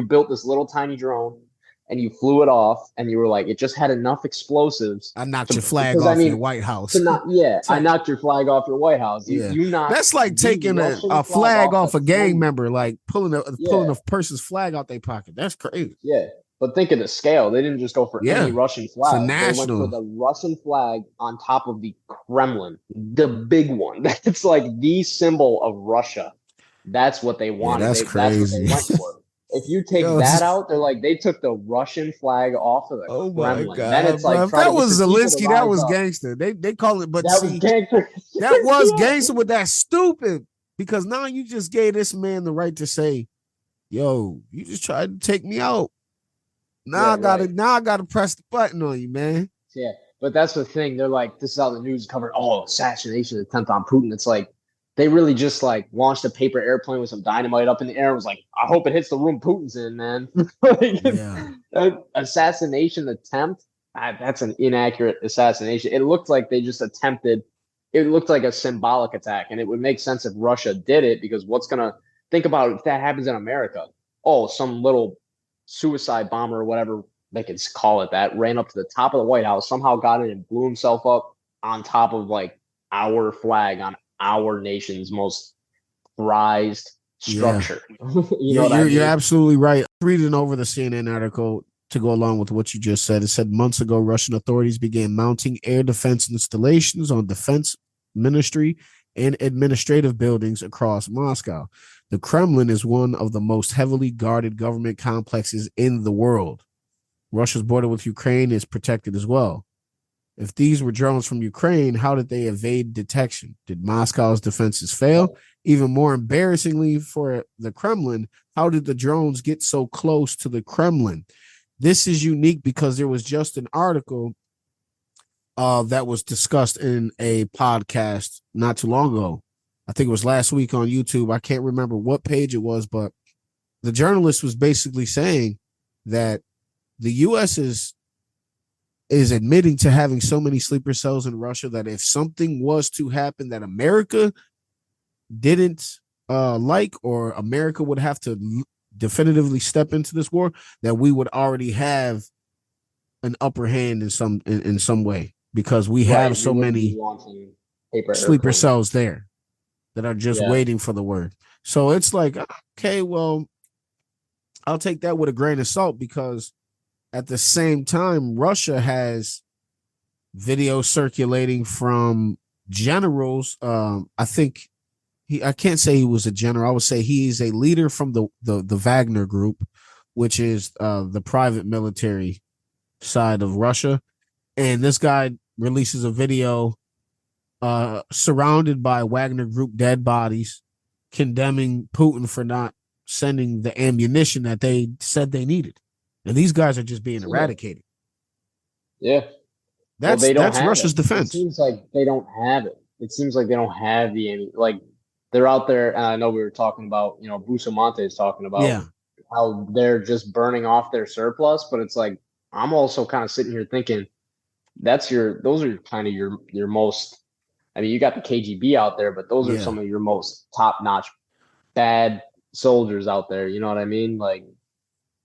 [SPEAKER 3] built this little tiny drone and you flew it off and you were like, it just had enough explosives.
[SPEAKER 2] I knocked your flag off your White House.
[SPEAKER 3] I knocked your flag off your White House.
[SPEAKER 2] That's like taking a flag off a gang member, like pulling a person's flag out their pocket. That's crazy.
[SPEAKER 3] Yeah. But think of the scale. They didn't just go for any Russian flag.
[SPEAKER 2] It's a national.
[SPEAKER 3] They went for the Russian flag on top of the Kremlin, the big one. That's like the symbol of Russia. That's what they wanted.
[SPEAKER 2] That's crazy.
[SPEAKER 3] That's what they went for. If you take that out, they're like, they took the Russian flag off of the Kremlin.
[SPEAKER 2] My God,
[SPEAKER 3] then it's like,
[SPEAKER 2] if that was Zelensky, that was gangster. They call it, but
[SPEAKER 3] that was gangster.
[SPEAKER 2] That was gangster, but that's stupid, because now you just gave this man the right to say, yo, you just tried to take me out. Now I gotta press the button on you, man.
[SPEAKER 3] Yeah, but that's the thing. They're like, this is how the news covered. Oh, assassination attempt on Putin. It's like they really just like launched a paper airplane with some dynamite up in the air and was like, I hope it hits the room Putin's in, man. Assassination attempt. That's an inaccurate assassination. It looked like they just attempted. It looked like a symbolic attack, and it would make sense if Russia did it, because think about if that happens in America. Oh, some little suicide bomber or whatever they could call it that ran up to the top of the White House, somehow got in and blew himself up on top of like our flag on our nation's most prized structure.
[SPEAKER 2] You're absolutely right. Reading over the CNN article to go along with what you just said, it said months ago, Russian authorities began mounting air defense installations on defense ministry and administrative buildings across Moscow. The Kremlin is one of the most heavily guarded government complexes in the world. Russia's border with Ukraine is protected as well. If these were drones from Ukraine, how did they evade detection? Did Moscow's defenses fail? Even more embarrassingly for the Kremlin, how did the drones get so close to the Kremlin? This is unique because there was just an article that was discussed in a podcast not too long ago. I think it was last week on YouTube. I can't remember what page it was, but the journalist was basically saying that the U.S. is admitting to having so many sleeper cells in Russia that if something was to happen that America didn't like, or America would have to definitively step into this war, that we would already have an upper hand in some way, because we have so many sleeper cells there that are just waiting for the word. So it's like, okay, well, I'll take that with a grain of salt, because at the same time, Russia has video circulating from generals. I think I can't say he was a general. I would say he is a leader from the Wagner group, which is the private military side of Russia. And this guy releases a video surrounded by Wagner group dead bodies, condemning Putin for not sending the ammunition that they said they needed. And these guys are just being eradicated.
[SPEAKER 3] Yeah.
[SPEAKER 2] That's Russia's defense.
[SPEAKER 3] It seems like they don't have it. It seems like they don't have they're out there. And I know we were talking about, Bustamante is talking about how they're just burning off their surplus, but it's like, I'm also kind of sitting here thinking those are kind of your most, I mean, you got the KGB out there, but those are
[SPEAKER 2] Yeah.
[SPEAKER 3] some of your most top-notch bad soldiers out there. You know what I mean? Like,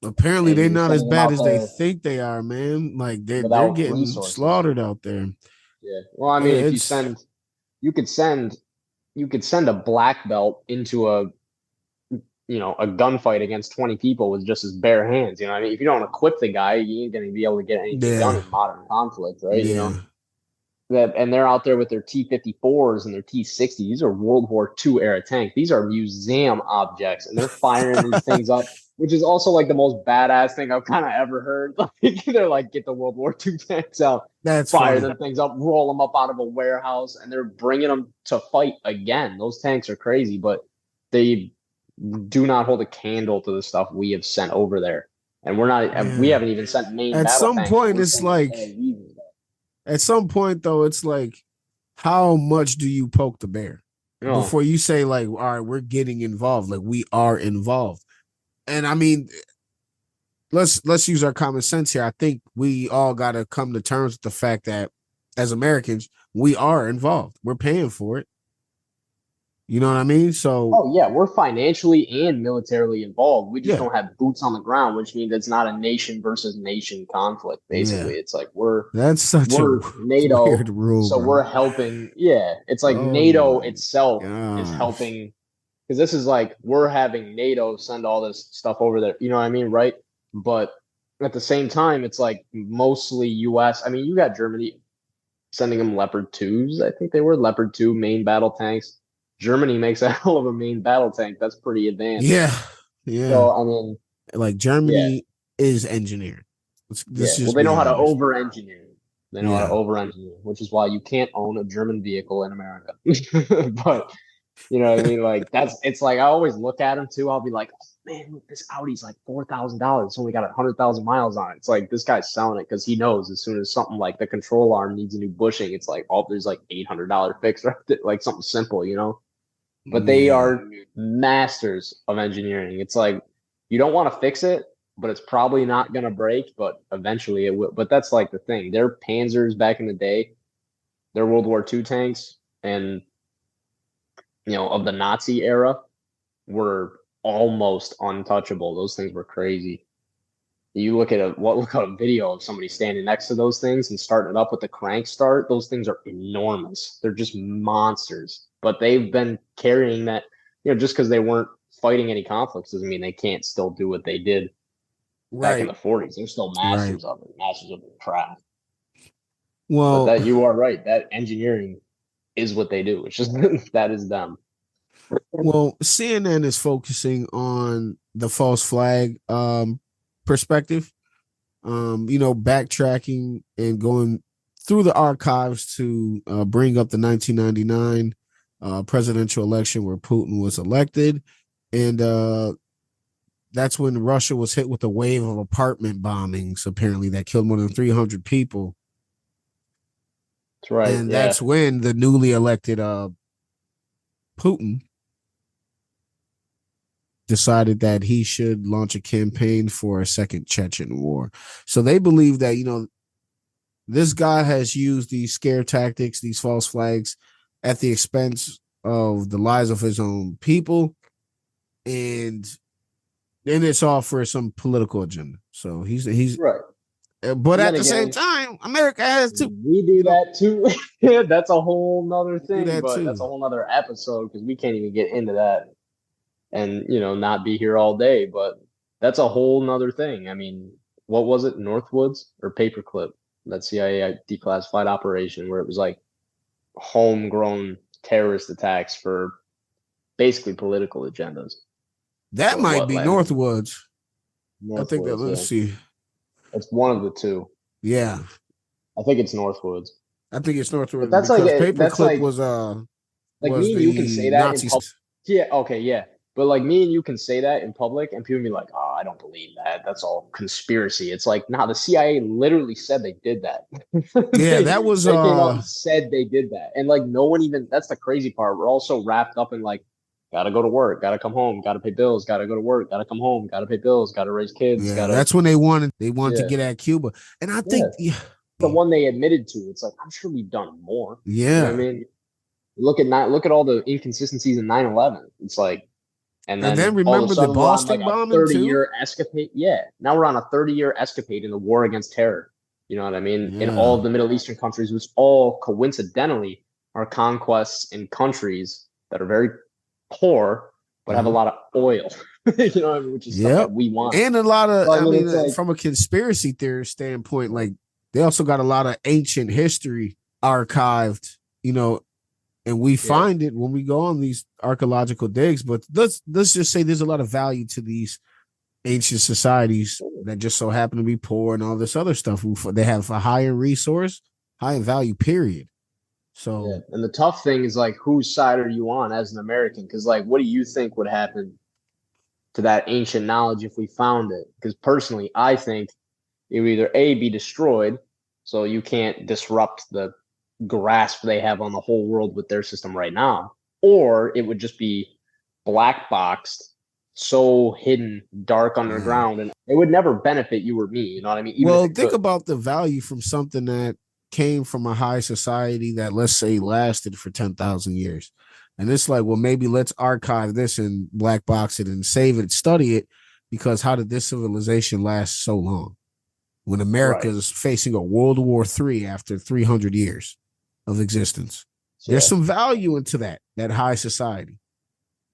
[SPEAKER 2] Apparently,
[SPEAKER 3] and
[SPEAKER 2] they're
[SPEAKER 3] you're
[SPEAKER 2] not as
[SPEAKER 3] sending them
[SPEAKER 2] bad
[SPEAKER 3] out
[SPEAKER 2] as they
[SPEAKER 3] there
[SPEAKER 2] think they are, man. Like they're
[SPEAKER 3] without
[SPEAKER 2] getting
[SPEAKER 3] resources.
[SPEAKER 2] slaughtered out there.
[SPEAKER 3] Yeah. Well, I mean, if you
[SPEAKER 2] It's
[SPEAKER 3] send, you could send, you could send a black belt into a gunfight against 20 people with just his bare hands. You know what I mean? If you don't equip the guy, you ain't going to be able to get anything done
[SPEAKER 2] yeah,
[SPEAKER 3] in modern conflict, right? You know?
[SPEAKER 2] yeah.
[SPEAKER 3] And they're out there with their T-54s and their T-60s. These are World War II era tanks. These are museum objects, and they're firing these things up, which is also like the most badass thing I've kind of ever heard. Like, they're like, get the World War II tanks out,
[SPEAKER 2] That's
[SPEAKER 3] fire
[SPEAKER 2] funny.
[SPEAKER 3] them things up, roll them up out of a warehouse, and they're bringing them to fight again. Those tanks are crazy, but they do not hold a candle to the stuff we have sent over there. And we
[SPEAKER 2] Yeah.
[SPEAKER 3] haven't even sent main
[SPEAKER 2] At
[SPEAKER 3] battle
[SPEAKER 2] some
[SPEAKER 3] tanks.
[SPEAKER 2] point,
[SPEAKER 3] We're
[SPEAKER 2] it's
[SPEAKER 3] sending
[SPEAKER 2] like
[SPEAKER 3] LEVs.
[SPEAKER 2] at some point though, it's like, how much do you poke the bear
[SPEAKER 3] No,
[SPEAKER 2] before you say like, all right, we're getting involved, like we are involved? And I mean, let's use our common sense here. I think we all got to come to terms with the fact that as Americans, we are involved. We're paying for it. You know what I mean? So
[SPEAKER 3] oh yeah, we're financially and militarily involved. We just
[SPEAKER 2] yeah,
[SPEAKER 3] don't have boots on the ground, which means it's not a nation versus nation conflict.
[SPEAKER 2] yeah.
[SPEAKER 3] Basically, it's like we're
[SPEAKER 2] That's such a
[SPEAKER 3] we're NATO,
[SPEAKER 2] weird rule,
[SPEAKER 3] so we're
[SPEAKER 2] bro.
[SPEAKER 3] helping. Yeah, it's like
[SPEAKER 2] Oh
[SPEAKER 3] NATO
[SPEAKER 2] my
[SPEAKER 3] itself is
[SPEAKER 2] gosh.
[SPEAKER 3] helping because this is like we're having NATO send all this stuff over there. You know what I mean, right? But at the same time, it's like mostly U.S. I mean, you got Germany sending them Leopard 2s. I think they were Leopard 2 main battle tanks. Germany makes a hell of a main battle tank. That's pretty advanced.
[SPEAKER 2] Yeah, yeah.
[SPEAKER 3] So, I mean,
[SPEAKER 2] Like
[SPEAKER 3] yeah,
[SPEAKER 2] Germany is engineered. Let's
[SPEAKER 3] yeah. Well,
[SPEAKER 2] just
[SPEAKER 3] they
[SPEAKER 2] be
[SPEAKER 3] know how to
[SPEAKER 2] honest.
[SPEAKER 3] over engineer. They know how to
[SPEAKER 2] Yeah.
[SPEAKER 3] over engineer, which is why you can't own a German vehicle in America. But you know what I mean? Like it's like I always look at them too. I'll be like, oh, man, look, this Audi's like $4,000. It's only got 100,000 miles on it. It's like this guy's selling it because he knows as soon as something like the control arm needs a new bushing, it's like, oh, there's like $800 fix, right? Like something simple, you know. But they
[SPEAKER 2] Yeah.
[SPEAKER 3] are masters of engineering. It's like you don't want to fix it, but it's probably not going to break, but eventually it will. But that's like the thing. Their Panzers back in the day, their World War II tanks, and of the Nazi era were almost untouchable. Those things were crazy. You look at a video of somebody standing next to those things and starting it up with the crank start. Those things are enormous. They're just monsters. But they've been carrying that, just because they weren't fighting any conflicts doesn't mean they can't still do what they did back in
[SPEAKER 2] Right.
[SPEAKER 3] the 40s. They're still
[SPEAKER 2] Right.
[SPEAKER 3] masters of it, masters of their craft. But
[SPEAKER 2] Well,
[SPEAKER 3] that you are right. That engineering is what they do. It's just that is them.
[SPEAKER 2] CNN is focusing on the false flag perspective. Backtracking and going through the archives to bring up the 1999 presidential election where Putin was elected. And that's when Russia was hit with a wave of apartment bombings, apparently, that killed more than 300 people.
[SPEAKER 3] That's right.
[SPEAKER 2] And
[SPEAKER 3] Yeah.
[SPEAKER 2] that's when the newly elected Putin decided that he should launch a campaign for a second Chechen war. So they believe that, this guy has used these scare tactics, these false flags, at the expense of the lives of his own people. And then it's all for some political agenda. So he's
[SPEAKER 3] Right.
[SPEAKER 2] but
[SPEAKER 3] And
[SPEAKER 2] at
[SPEAKER 3] then
[SPEAKER 2] the same
[SPEAKER 3] again,
[SPEAKER 2] time, America has to
[SPEAKER 3] we do that too. That's a whole nother
[SPEAKER 2] do
[SPEAKER 3] thing,
[SPEAKER 2] that
[SPEAKER 3] but that's a
[SPEAKER 2] too.
[SPEAKER 3] whole nother episode because we can't even get into that and not be here all day. But that's a whole nother thing. I mean, what was it, Northwoods or Paperclip? That CIA declassified operation where it was like homegrown terrorist attacks for basically political agendas.
[SPEAKER 2] That
[SPEAKER 3] But
[SPEAKER 2] might
[SPEAKER 3] what,
[SPEAKER 2] be
[SPEAKER 3] I mean,
[SPEAKER 2] Northwoods. I think that,
[SPEAKER 3] Northwoods,
[SPEAKER 2] let's
[SPEAKER 3] yeah,
[SPEAKER 2] see.
[SPEAKER 3] it's one of the two.
[SPEAKER 2] Yeah.
[SPEAKER 3] I think it's Northwoods.
[SPEAKER 2] I think it's
[SPEAKER 3] But
[SPEAKER 2] Northwoods
[SPEAKER 3] that's like
[SPEAKER 2] because
[SPEAKER 3] that's
[SPEAKER 2] Paperclip
[SPEAKER 3] like like
[SPEAKER 2] was
[SPEAKER 3] me and you can
[SPEAKER 2] the
[SPEAKER 3] say that in
[SPEAKER 2] Nazis.
[SPEAKER 3] public. Yeah, okay, yeah. But like me and you can say that in public, and people be like, "Oh, I don't believe that. That's all conspiracy." It's like, nah, the CIA literally said they did that.
[SPEAKER 2] Yeah,
[SPEAKER 3] they
[SPEAKER 2] that was
[SPEAKER 3] they came out and said they did that, and like no one even. That's the crazy part. We're all so wrapped up in like, gotta go to work, gotta come home, gotta pay bills, gotta go to work, gotta come home, gotta pay bills, gotta raise kids,
[SPEAKER 2] yeah,
[SPEAKER 3] gotta
[SPEAKER 2] that's when they wanted to
[SPEAKER 3] yeah,
[SPEAKER 2] get at Cuba. And I
[SPEAKER 3] yeah.
[SPEAKER 2] think yeah,
[SPEAKER 3] The one they admitted to. It's like I'm sure we've done more. You know what I
[SPEAKER 2] yeah.
[SPEAKER 3] mean? Look at all the inconsistencies in 9/11. It's like, and
[SPEAKER 2] And then
[SPEAKER 3] then all of a
[SPEAKER 2] remember the
[SPEAKER 3] sudden we're on like
[SPEAKER 2] Boston
[SPEAKER 3] a
[SPEAKER 2] bombing too?
[SPEAKER 3] 30-year escapade. Yeah, now we're on a 30-year escapade in the war against terror. You know what I mean? In all
[SPEAKER 2] Yeah.
[SPEAKER 3] of the Middle Eastern countries, which all coincidentally are conquests in countries that are very poor but have a
[SPEAKER 2] Mhm.
[SPEAKER 3] lot of oil. You know what I mean? Which is stuff that
[SPEAKER 2] Yep.
[SPEAKER 3] we want.
[SPEAKER 2] And a lot of,
[SPEAKER 3] So I
[SPEAKER 2] I
[SPEAKER 3] mean,
[SPEAKER 2] mean,
[SPEAKER 3] it's like,
[SPEAKER 2] from a conspiracy theorist standpoint, like they also got a lot of ancient history archived, and we
[SPEAKER 3] yeah,
[SPEAKER 2] find it when we go on these archaeological digs. But let's just say there's a lot of value to these ancient societies that just so happen to be poor and all this other stuff. They have a higher resource, higher value, period.
[SPEAKER 3] yeah.
[SPEAKER 2] So,
[SPEAKER 3] And the tough thing is like, whose side are you on as an American? Because like, what do you think would happen to that ancient knowledge if we found it? Because personally, I think it would either A, be destroyed, so you can't disrupt the grasp they have on the whole world with their system right now, or it would just be black boxed, so hidden, dark
[SPEAKER 2] yeah.
[SPEAKER 3] underground, and it would never benefit you or me. You know what I mean? Even if
[SPEAKER 2] Well,
[SPEAKER 3] it
[SPEAKER 2] think
[SPEAKER 3] could.
[SPEAKER 2] about the value from something that came from a high society that, let's say, lasted for 10,000 years. And it's like, well, maybe let's archive this and black box it and save it, study it, because how did this civilization last so long when America
[SPEAKER 3] Right.
[SPEAKER 2] is facing a World War III after 300 years of existence? There's
[SPEAKER 3] Yeah.
[SPEAKER 2] some value into that high society,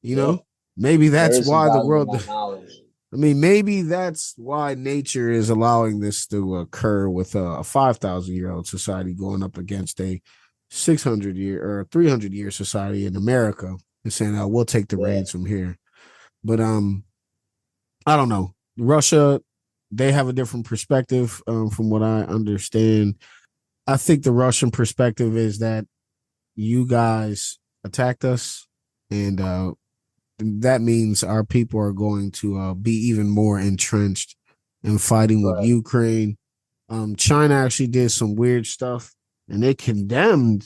[SPEAKER 2] you
[SPEAKER 3] Yeah.
[SPEAKER 2] know? Maybe
[SPEAKER 3] There
[SPEAKER 2] that's
[SPEAKER 3] is some
[SPEAKER 2] why the
[SPEAKER 3] value in
[SPEAKER 2] world,
[SPEAKER 3] that knowledge.
[SPEAKER 2] I mean, maybe that's why nature is allowing this to occur with a 5,000-year-old society going up against a 600-year or 300-year society in America and saying, "Oh, we'll take the
[SPEAKER 3] Yeah.
[SPEAKER 2] reins from here." But I don't know. Russia, they have a different perspective, from what I understand. I think the Russian perspective is that you guys attacked us, and that means our people are going to be even more entrenched in fighting with
[SPEAKER 3] Right.
[SPEAKER 2] Ukraine. China actually did some weird stuff, and they condemned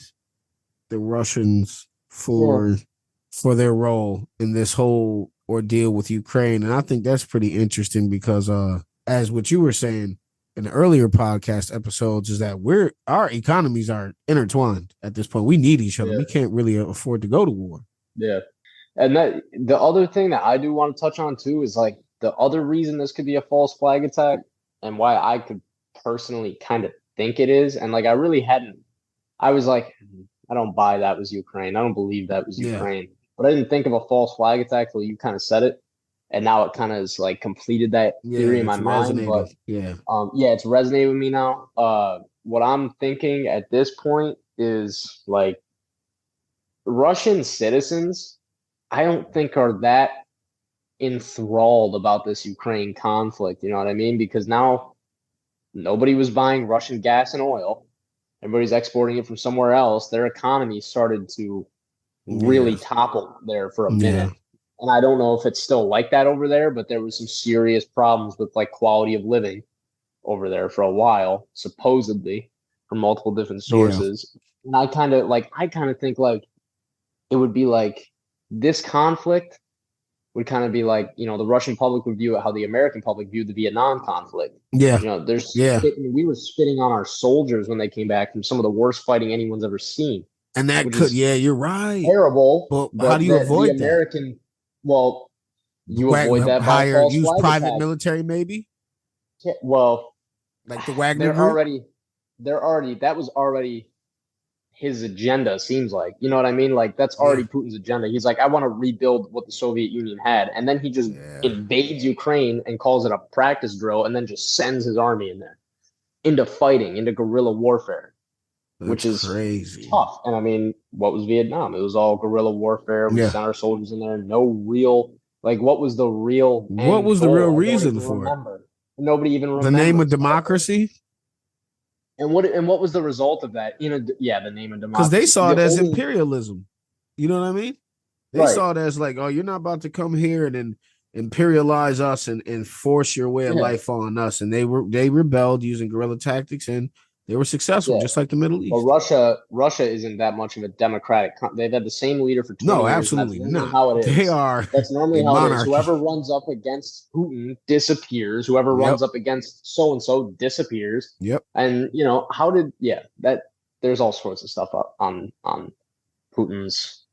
[SPEAKER 2] the Russians
[SPEAKER 3] Yeah.
[SPEAKER 2] for their role in this whole ordeal with Ukraine, and I think that's pretty interesting because, as what you were saying in the earlier podcast episodes, is that our economies are intertwined at this point. We need each other.
[SPEAKER 3] Yeah.
[SPEAKER 2] We can't really afford to go to war.
[SPEAKER 3] Yeah. And that the other thing that I do want to touch on too is like the other reason this could be a false flag attack and why I could personally kind of think it is. And like I really hadn't, I was like, I don't buy that was Ukraine. I don't believe that was
[SPEAKER 2] Yeah.
[SPEAKER 3] Ukraine. But I didn't think of a false flag attack till you kind of said it. And now it kind of is like completed that
[SPEAKER 2] Yeah,
[SPEAKER 3] theory in my
[SPEAKER 2] it's
[SPEAKER 3] mind. But
[SPEAKER 2] resonating. Yeah.
[SPEAKER 3] yeah, it's resonating with me now. What I'm thinking at this point is like Russian citizens, I don't think are that enthralled about this Ukraine conflict. You know what I mean? Because now nobody was buying Russian gas and oil. Everybody's exporting it from somewhere else. Their economy started to really
[SPEAKER 2] Yeah.
[SPEAKER 3] topple there for a
[SPEAKER 2] Yeah.
[SPEAKER 3] minute. And I don't know if it's still like that over there, but there was some serious problems with like quality of living over there for a while, supposedly from multiple different
[SPEAKER 2] Yeah.
[SPEAKER 3] sources. And I kind of think like it would be like this conflict would kind of be like, the Russian public would view it how the American public viewed the Vietnam conflict.
[SPEAKER 2] Yeah.
[SPEAKER 3] There's
[SPEAKER 2] Yeah.
[SPEAKER 3] we were spitting on our soldiers when they came back from some of the worst fighting anyone's ever seen,
[SPEAKER 2] And that
[SPEAKER 3] which
[SPEAKER 2] could,
[SPEAKER 3] is
[SPEAKER 2] yeah, you're right.
[SPEAKER 3] terrible.
[SPEAKER 2] But how
[SPEAKER 3] But
[SPEAKER 2] do you
[SPEAKER 3] the
[SPEAKER 2] avoid that?
[SPEAKER 3] American, well, you avoid that by a false
[SPEAKER 2] Use
[SPEAKER 3] flag
[SPEAKER 2] private
[SPEAKER 3] attack.
[SPEAKER 2] military, maybe
[SPEAKER 3] Well,
[SPEAKER 2] like the Wagner
[SPEAKER 3] they're
[SPEAKER 2] group.
[SPEAKER 3] already, that was already his agenda, seems like. You know what I mean? Like that's
[SPEAKER 2] Yeah.
[SPEAKER 3] already Putin's agenda. He's like, I want to rebuild what the Soviet Union had. And then he just
[SPEAKER 2] Yeah.
[SPEAKER 3] invades Ukraine and calls it a practice drill and then just sends his army in there into fighting, into guerrilla warfare, which
[SPEAKER 2] That's
[SPEAKER 3] is
[SPEAKER 2] crazy.
[SPEAKER 3] tough. And I mean, what was Vietnam? It was all guerrilla warfare. We
[SPEAKER 2] Yeah.
[SPEAKER 3] sent our soldiers in there. No real, like, what was the real
[SPEAKER 2] What
[SPEAKER 3] end
[SPEAKER 2] was the real
[SPEAKER 3] goal? I don't
[SPEAKER 2] reason
[SPEAKER 3] even
[SPEAKER 2] for it?
[SPEAKER 3] remember. Nobody even remembers.
[SPEAKER 2] The name of democracy?
[SPEAKER 3] And what was the result of that? The name of
[SPEAKER 2] Because
[SPEAKER 3] democracy.
[SPEAKER 2] they saw it
[SPEAKER 3] The
[SPEAKER 2] as
[SPEAKER 3] only
[SPEAKER 2] imperialism. You know what I mean? They
[SPEAKER 3] right.
[SPEAKER 2] saw it as like, oh, you're not about to come here and then imperialize us and force your way of
[SPEAKER 3] Yeah.
[SPEAKER 2] life on us. And they rebelled using guerrilla tactics, and they were successful,
[SPEAKER 3] Yeah.
[SPEAKER 2] just like the Middle East.
[SPEAKER 3] Well, Russia isn't that much of a democratic. They've had the same leader for 20
[SPEAKER 2] No,
[SPEAKER 3] years.
[SPEAKER 2] absolutely
[SPEAKER 3] That's normally
[SPEAKER 2] not.
[SPEAKER 3] how it is.
[SPEAKER 2] They are
[SPEAKER 3] That's normally
[SPEAKER 2] a
[SPEAKER 3] how it is.
[SPEAKER 2] monarchy.
[SPEAKER 3] Whoever runs up against Putin disappears. Whoever
[SPEAKER 2] Yep.
[SPEAKER 3] runs up against so and so disappears.
[SPEAKER 2] Yep.
[SPEAKER 3] And there's all sorts of stuff on Putin's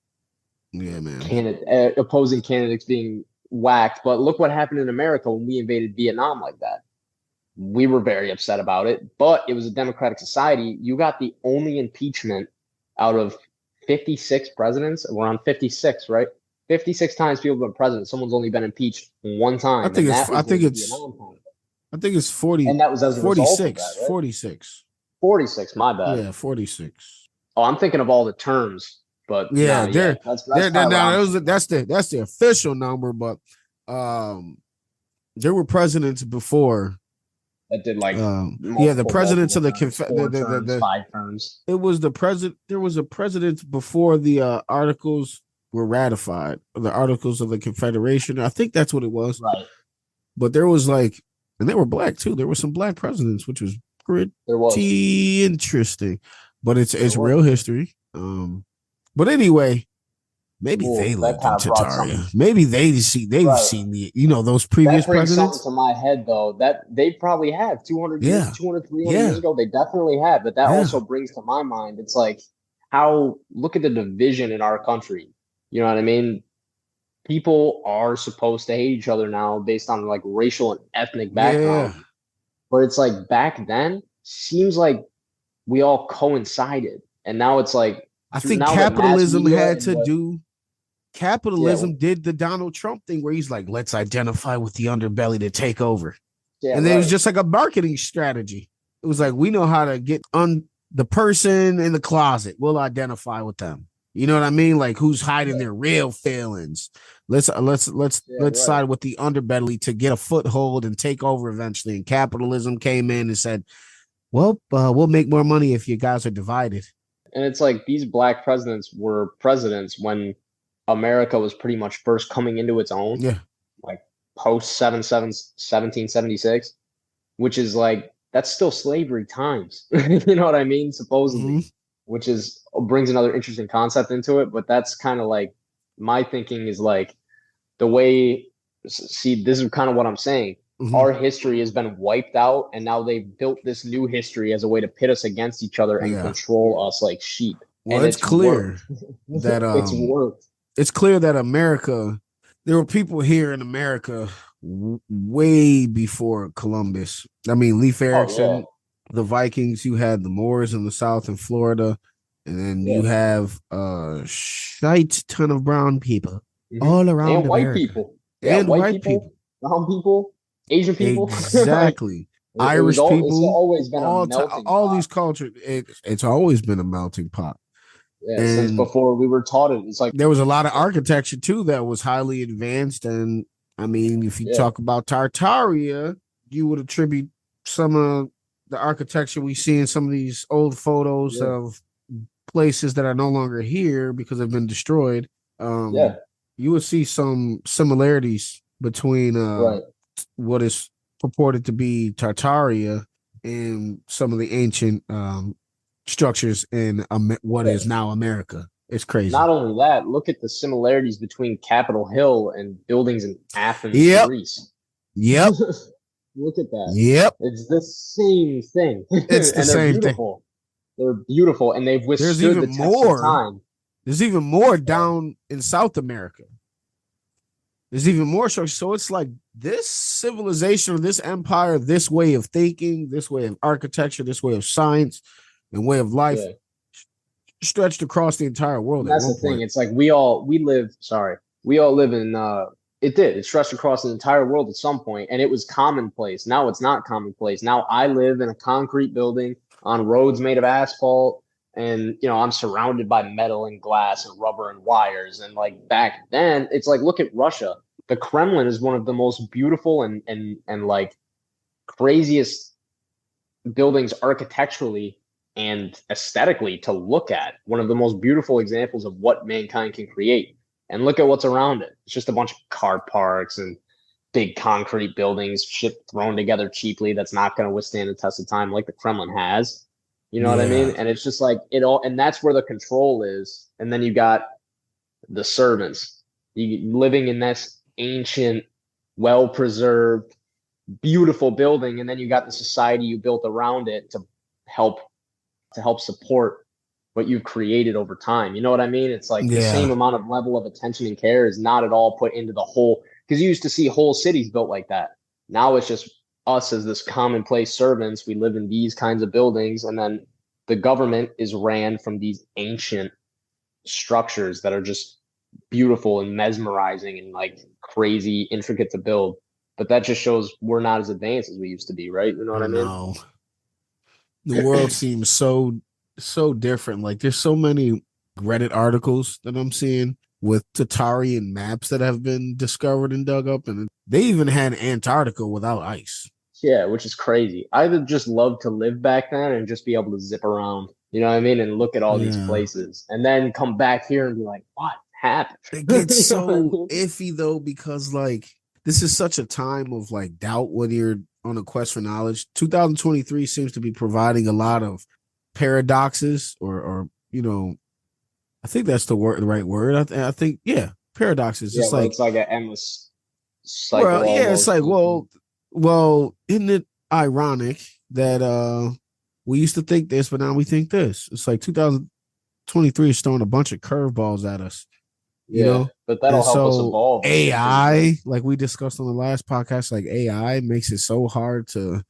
[SPEAKER 2] Yeah, man.
[SPEAKER 3] opposing candidates being whacked. But look what happened in America when we invaded Vietnam like that. We were very upset about it, but it was a democratic society. You got the only impeachment out of 56 presidents. We're on 56, right? 56 times people have been president. Someone's only been impeached one time, and that was during the Vietnam conflict.
[SPEAKER 2] I think it's 40,
[SPEAKER 3] and that was as a result of that, right?
[SPEAKER 2] 46.
[SPEAKER 3] 46, my bad.
[SPEAKER 2] Yeah, 46.
[SPEAKER 3] Oh, I'm thinking of all the terms, but
[SPEAKER 2] yeah,
[SPEAKER 3] that's
[SPEAKER 2] that's the official number, but there were presidents before
[SPEAKER 3] that did like
[SPEAKER 2] the presidents of the
[SPEAKER 3] 5 terms.
[SPEAKER 2] It was the president. There was a president before the articles were ratified, the Articles of the Confederation. I think that's what it was.
[SPEAKER 3] Right.
[SPEAKER 2] But there was like, and they were black too. There were some black presidents, which was pretty interesting. But it's real history. But anyway, maybe they lived in Tartaria. Maybe they've seen the those previous
[SPEAKER 3] that brings
[SPEAKER 2] presidents.
[SPEAKER 3] Something to my head though, that they probably have 200 years, 200, 300 years ago. They definitely have. But that also brings to my mind, it's like look at the division in our country. You know what I mean? People are supposed to hate each other now based on like racial and ethnic background. Yeah. But it's like back then, seems like we all coincided. And now it's like,
[SPEAKER 2] I think capitalism did the Donald Trump thing where he's like, let's identify with the underbelly to take over. Yeah, and then it was just like a marketing strategy. It was like, we know how to get on the person in the closet. We'll identify with them. You know what I mean? Like who's hiding their real feelings. Let's side with the underbelly to get a foothold and take over eventually. And capitalism came in and said, well, we'll make more money if you guys are divided.
[SPEAKER 3] And it's like these black presidents were presidents when America was pretty much first coming into its own.
[SPEAKER 2] Yeah.
[SPEAKER 3] Like post 1776, which is like, that's still slavery times. You know what I mean? Supposedly, which brings another interesting concept into it. But that's kind of like my thinking is like the way, see, this is kind of what I'm saying. Our history has been wiped out, and now they've built this new history as a way to pit us against each other and control us like sheep.
[SPEAKER 2] Well,
[SPEAKER 3] and
[SPEAKER 2] it's clear that
[SPEAKER 3] it's worked.
[SPEAKER 2] It's clear that America, there were people here in America way before Columbus. I mean, Leif Erikson, the Vikings. You had the Moors in the South in Florida, and then you have a shite ton of brown people all around
[SPEAKER 3] and
[SPEAKER 2] America.
[SPEAKER 3] White people,
[SPEAKER 2] and white people,
[SPEAKER 3] brown people. Asian people,
[SPEAKER 2] exactly. Irish people. It's
[SPEAKER 3] always been a melting pot.
[SPEAKER 2] All these cultures. It's always been a melting pot.
[SPEAKER 3] Yeah, and since before we were taught it, it's like
[SPEAKER 2] there was a lot of architecture too that was highly advanced. And I mean, if you talk about Tartaria, you would attribute some of the architecture we see in some of these old photos of places that are no longer here because they've been destroyed. You would see some similarities between what is purported to be Tartaria and some of the ancient structures in what is now America. It's crazy.
[SPEAKER 3] Not only that, look at the similarities between Capitol Hill and buildings in Athens, Greece.
[SPEAKER 2] Yep.
[SPEAKER 3] Look at that.
[SPEAKER 2] Yep.
[SPEAKER 3] It's the same thing.
[SPEAKER 2] It's the same thing.
[SPEAKER 3] They're beautiful, and they've withstood the test of time.
[SPEAKER 2] There's even more down in South America. There's even more structure. So it's like this civilization or this empire, this way of thinking, this way of architecture, this way of science and way of life stretched across the entire world.
[SPEAKER 3] That's the thing. It's like we all live in it stretched across the entire world at some point, and it was commonplace. Now it's not commonplace. Now I live in a concrete building on roads made of asphalt, and I'm surrounded by metal and glass and rubber and wires. And like back then, it's like, look at Russia. The Kremlin is one of the most beautiful and like craziest buildings architecturally and aesthetically to look at. One of the most beautiful examples of what mankind can create. And look at what's around it. It's just a bunch of car parks and big concrete buildings, shit thrown together cheaply that's not going to withstand the test of time like the Kremlin has. You know what I mean? And it's just like and that's where the control is. And then you got the servants living in this ancient, well-preserved, beautiful building. And then you got the society you built around it to help support what you've created over time. You know what I mean? It's like the
[SPEAKER 2] Yeah.
[SPEAKER 3] same amount of level of attention and care is not at all put into the whole, because you used to see whole cities built like that. Now it's just us as this commonplace servants. We live in these kinds of buildings, and then the government is ran from these ancient structures that are just beautiful and mesmerizing and like crazy intricate to build. But that just shows we're not as advanced as we used to be, right? You know what
[SPEAKER 2] I
[SPEAKER 3] I mean?
[SPEAKER 2] know. The world seems so different. Like there's so many Reddit articles that I'm seeing with Tartarian maps that have been discovered and dug up, and they even had Antarctica without ice.
[SPEAKER 3] Yeah, which is crazy. I would just love to live back then and just be able to zip around, you know what I mean, and look at all these
[SPEAKER 2] Yeah.
[SPEAKER 3] places, and then come back here and be like, what happened?
[SPEAKER 2] It gets
[SPEAKER 3] You know what I
[SPEAKER 2] so
[SPEAKER 3] mean?
[SPEAKER 2] iffy though, because like this is such a time of like doubt when you're on a quest for knowledge. 2023 seems to be providing a lot of paradoxes, or I think that's the right word. I think, yeah, paradoxes.
[SPEAKER 3] Yeah,
[SPEAKER 2] It's
[SPEAKER 3] where
[SPEAKER 2] like,
[SPEAKER 3] it's like an endless cycle
[SPEAKER 2] well, yeah, it's
[SPEAKER 3] almost.
[SPEAKER 2] like, well, isn't it ironic that we used to think this, but now we think this? It's like 2023 is throwing a bunch of curveballs at us, you
[SPEAKER 3] Yeah,
[SPEAKER 2] know?
[SPEAKER 3] but
[SPEAKER 2] And
[SPEAKER 3] that'll help us
[SPEAKER 2] so
[SPEAKER 3] evolve, I think, as well.
[SPEAKER 2] AI, like we discussed on the last podcast, like AI makes it so hard to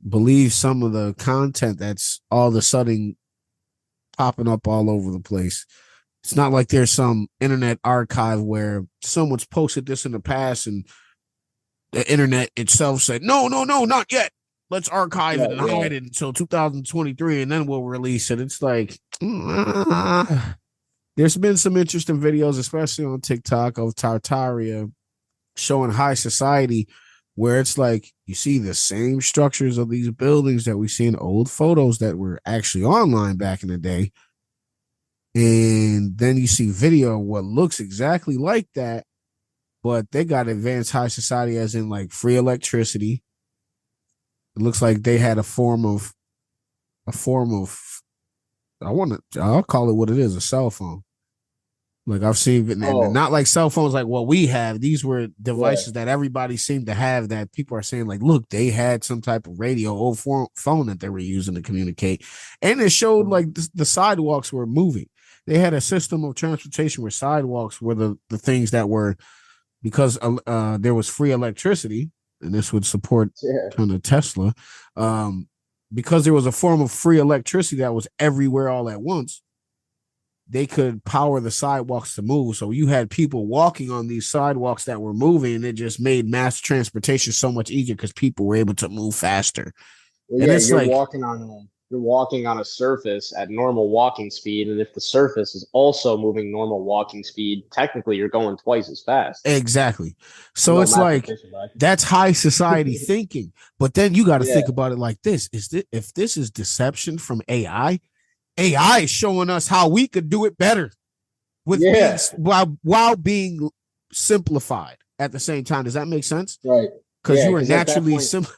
[SPEAKER 2] believe some of the content that's all of a sudden popping up all over the place. It's not like there's some internet archive where someone's posted this in the past and the internet itself said, no, no, no, not yet. Let's archive it
[SPEAKER 3] Right,
[SPEAKER 2] and
[SPEAKER 3] yeah.
[SPEAKER 2] hide it until 2023 and then we'll release it. It's like, there's been some interesting videos, especially on TikTok, of Tartaria showing high society, where it's like you see the same structures of these buildings that we see in old photos that were actually online back in the day. And then you see video of what looks exactly like that, but they got advanced high society, as in like free electricity. It looks like they had a form of I'll call it what it is, a cell phone. Like I've seen, and
[SPEAKER 3] Oh,
[SPEAKER 2] not like cell phones like what we have. These were
[SPEAKER 3] yeah.
[SPEAKER 2] devices that everybody seemed to have, that people are saying like, look, they had some type of radio or phone that they were using to communicate. And it showed like the sidewalks were moving. They had a system of transportation where sidewalks were the things that were, because there was free electricity, and this would support
[SPEAKER 3] Yeah.
[SPEAKER 2] kind of Tesla. Because there was a form of free electricity that was everywhere all at once, they could power the sidewalks to move. So you had people walking on these sidewalks that were moving, and it just made mass transportation so much easier because people were able to move faster.
[SPEAKER 3] Well,
[SPEAKER 2] And
[SPEAKER 3] yeah,
[SPEAKER 2] it's like,
[SPEAKER 3] you're walking on a surface at normal walking speed, and if the surface is also moving normal walking speed, technically you're going twice as fast.
[SPEAKER 2] exactly.
[SPEAKER 3] I'm
[SPEAKER 2] So
[SPEAKER 3] no
[SPEAKER 2] it's like,
[SPEAKER 3] mathematician, but I can
[SPEAKER 2] that's high society thinking. But then you got to
[SPEAKER 3] yeah,
[SPEAKER 2] think about it like this: if this is deception from AI is showing us how we could do it better with being,
[SPEAKER 3] yeah,
[SPEAKER 2] while being simplified at the same time. Does that make sense?
[SPEAKER 3] right,
[SPEAKER 2] Because
[SPEAKER 3] yeah,
[SPEAKER 2] you are
[SPEAKER 3] because at that
[SPEAKER 2] naturally
[SPEAKER 3] point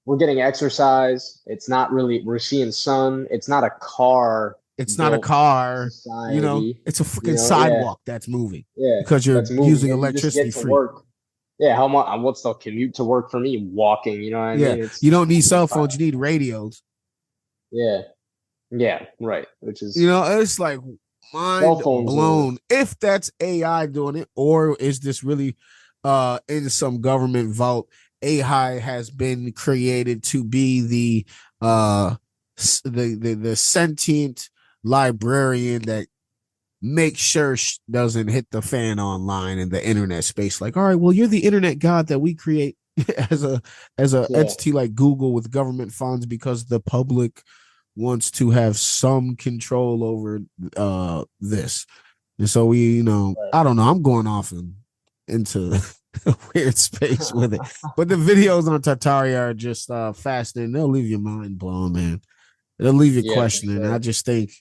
[SPEAKER 3] we're getting exercise. It's not really we're seeing sun. It's not a car
[SPEAKER 2] It's not a
[SPEAKER 3] built
[SPEAKER 2] car,
[SPEAKER 3] society.
[SPEAKER 2] it's a
[SPEAKER 3] You
[SPEAKER 2] freaking
[SPEAKER 3] know, yeah,
[SPEAKER 2] sidewalk that's moving
[SPEAKER 3] yeah,
[SPEAKER 2] because you're
[SPEAKER 3] that's moving,
[SPEAKER 2] using
[SPEAKER 3] and you just
[SPEAKER 2] electricity
[SPEAKER 3] get to
[SPEAKER 2] free.
[SPEAKER 3] work. Yeah, how much? What's the commute to work for me? Walking. You know what I
[SPEAKER 2] Yeah.
[SPEAKER 3] mean? It's
[SPEAKER 2] You don't need cell
[SPEAKER 3] almost
[SPEAKER 2] phones, you need radios.
[SPEAKER 3] yeah, yeah, right. Which
[SPEAKER 2] You
[SPEAKER 3] is
[SPEAKER 2] know, it's like
[SPEAKER 3] cell
[SPEAKER 2] mind
[SPEAKER 3] phones are
[SPEAKER 2] blown if that's AI doing it, or is this really in some government vault. AI has been created to be the sentient librarian that make sure doesn't hit the fan online in the internet space. Like, all right, well, you're the internet god that we create as a
[SPEAKER 3] yeah,
[SPEAKER 2] entity like Google with government funds, because the public wants to have some control over this. And so we,
[SPEAKER 3] right.
[SPEAKER 2] I don't know, I'm going off into a weird space with it. But the videos on Tartaria are just fascinating. They'll leave your mind blown, man. They'll leave you
[SPEAKER 3] Yeah, for
[SPEAKER 2] questioning. I
[SPEAKER 3] sure.
[SPEAKER 2] just think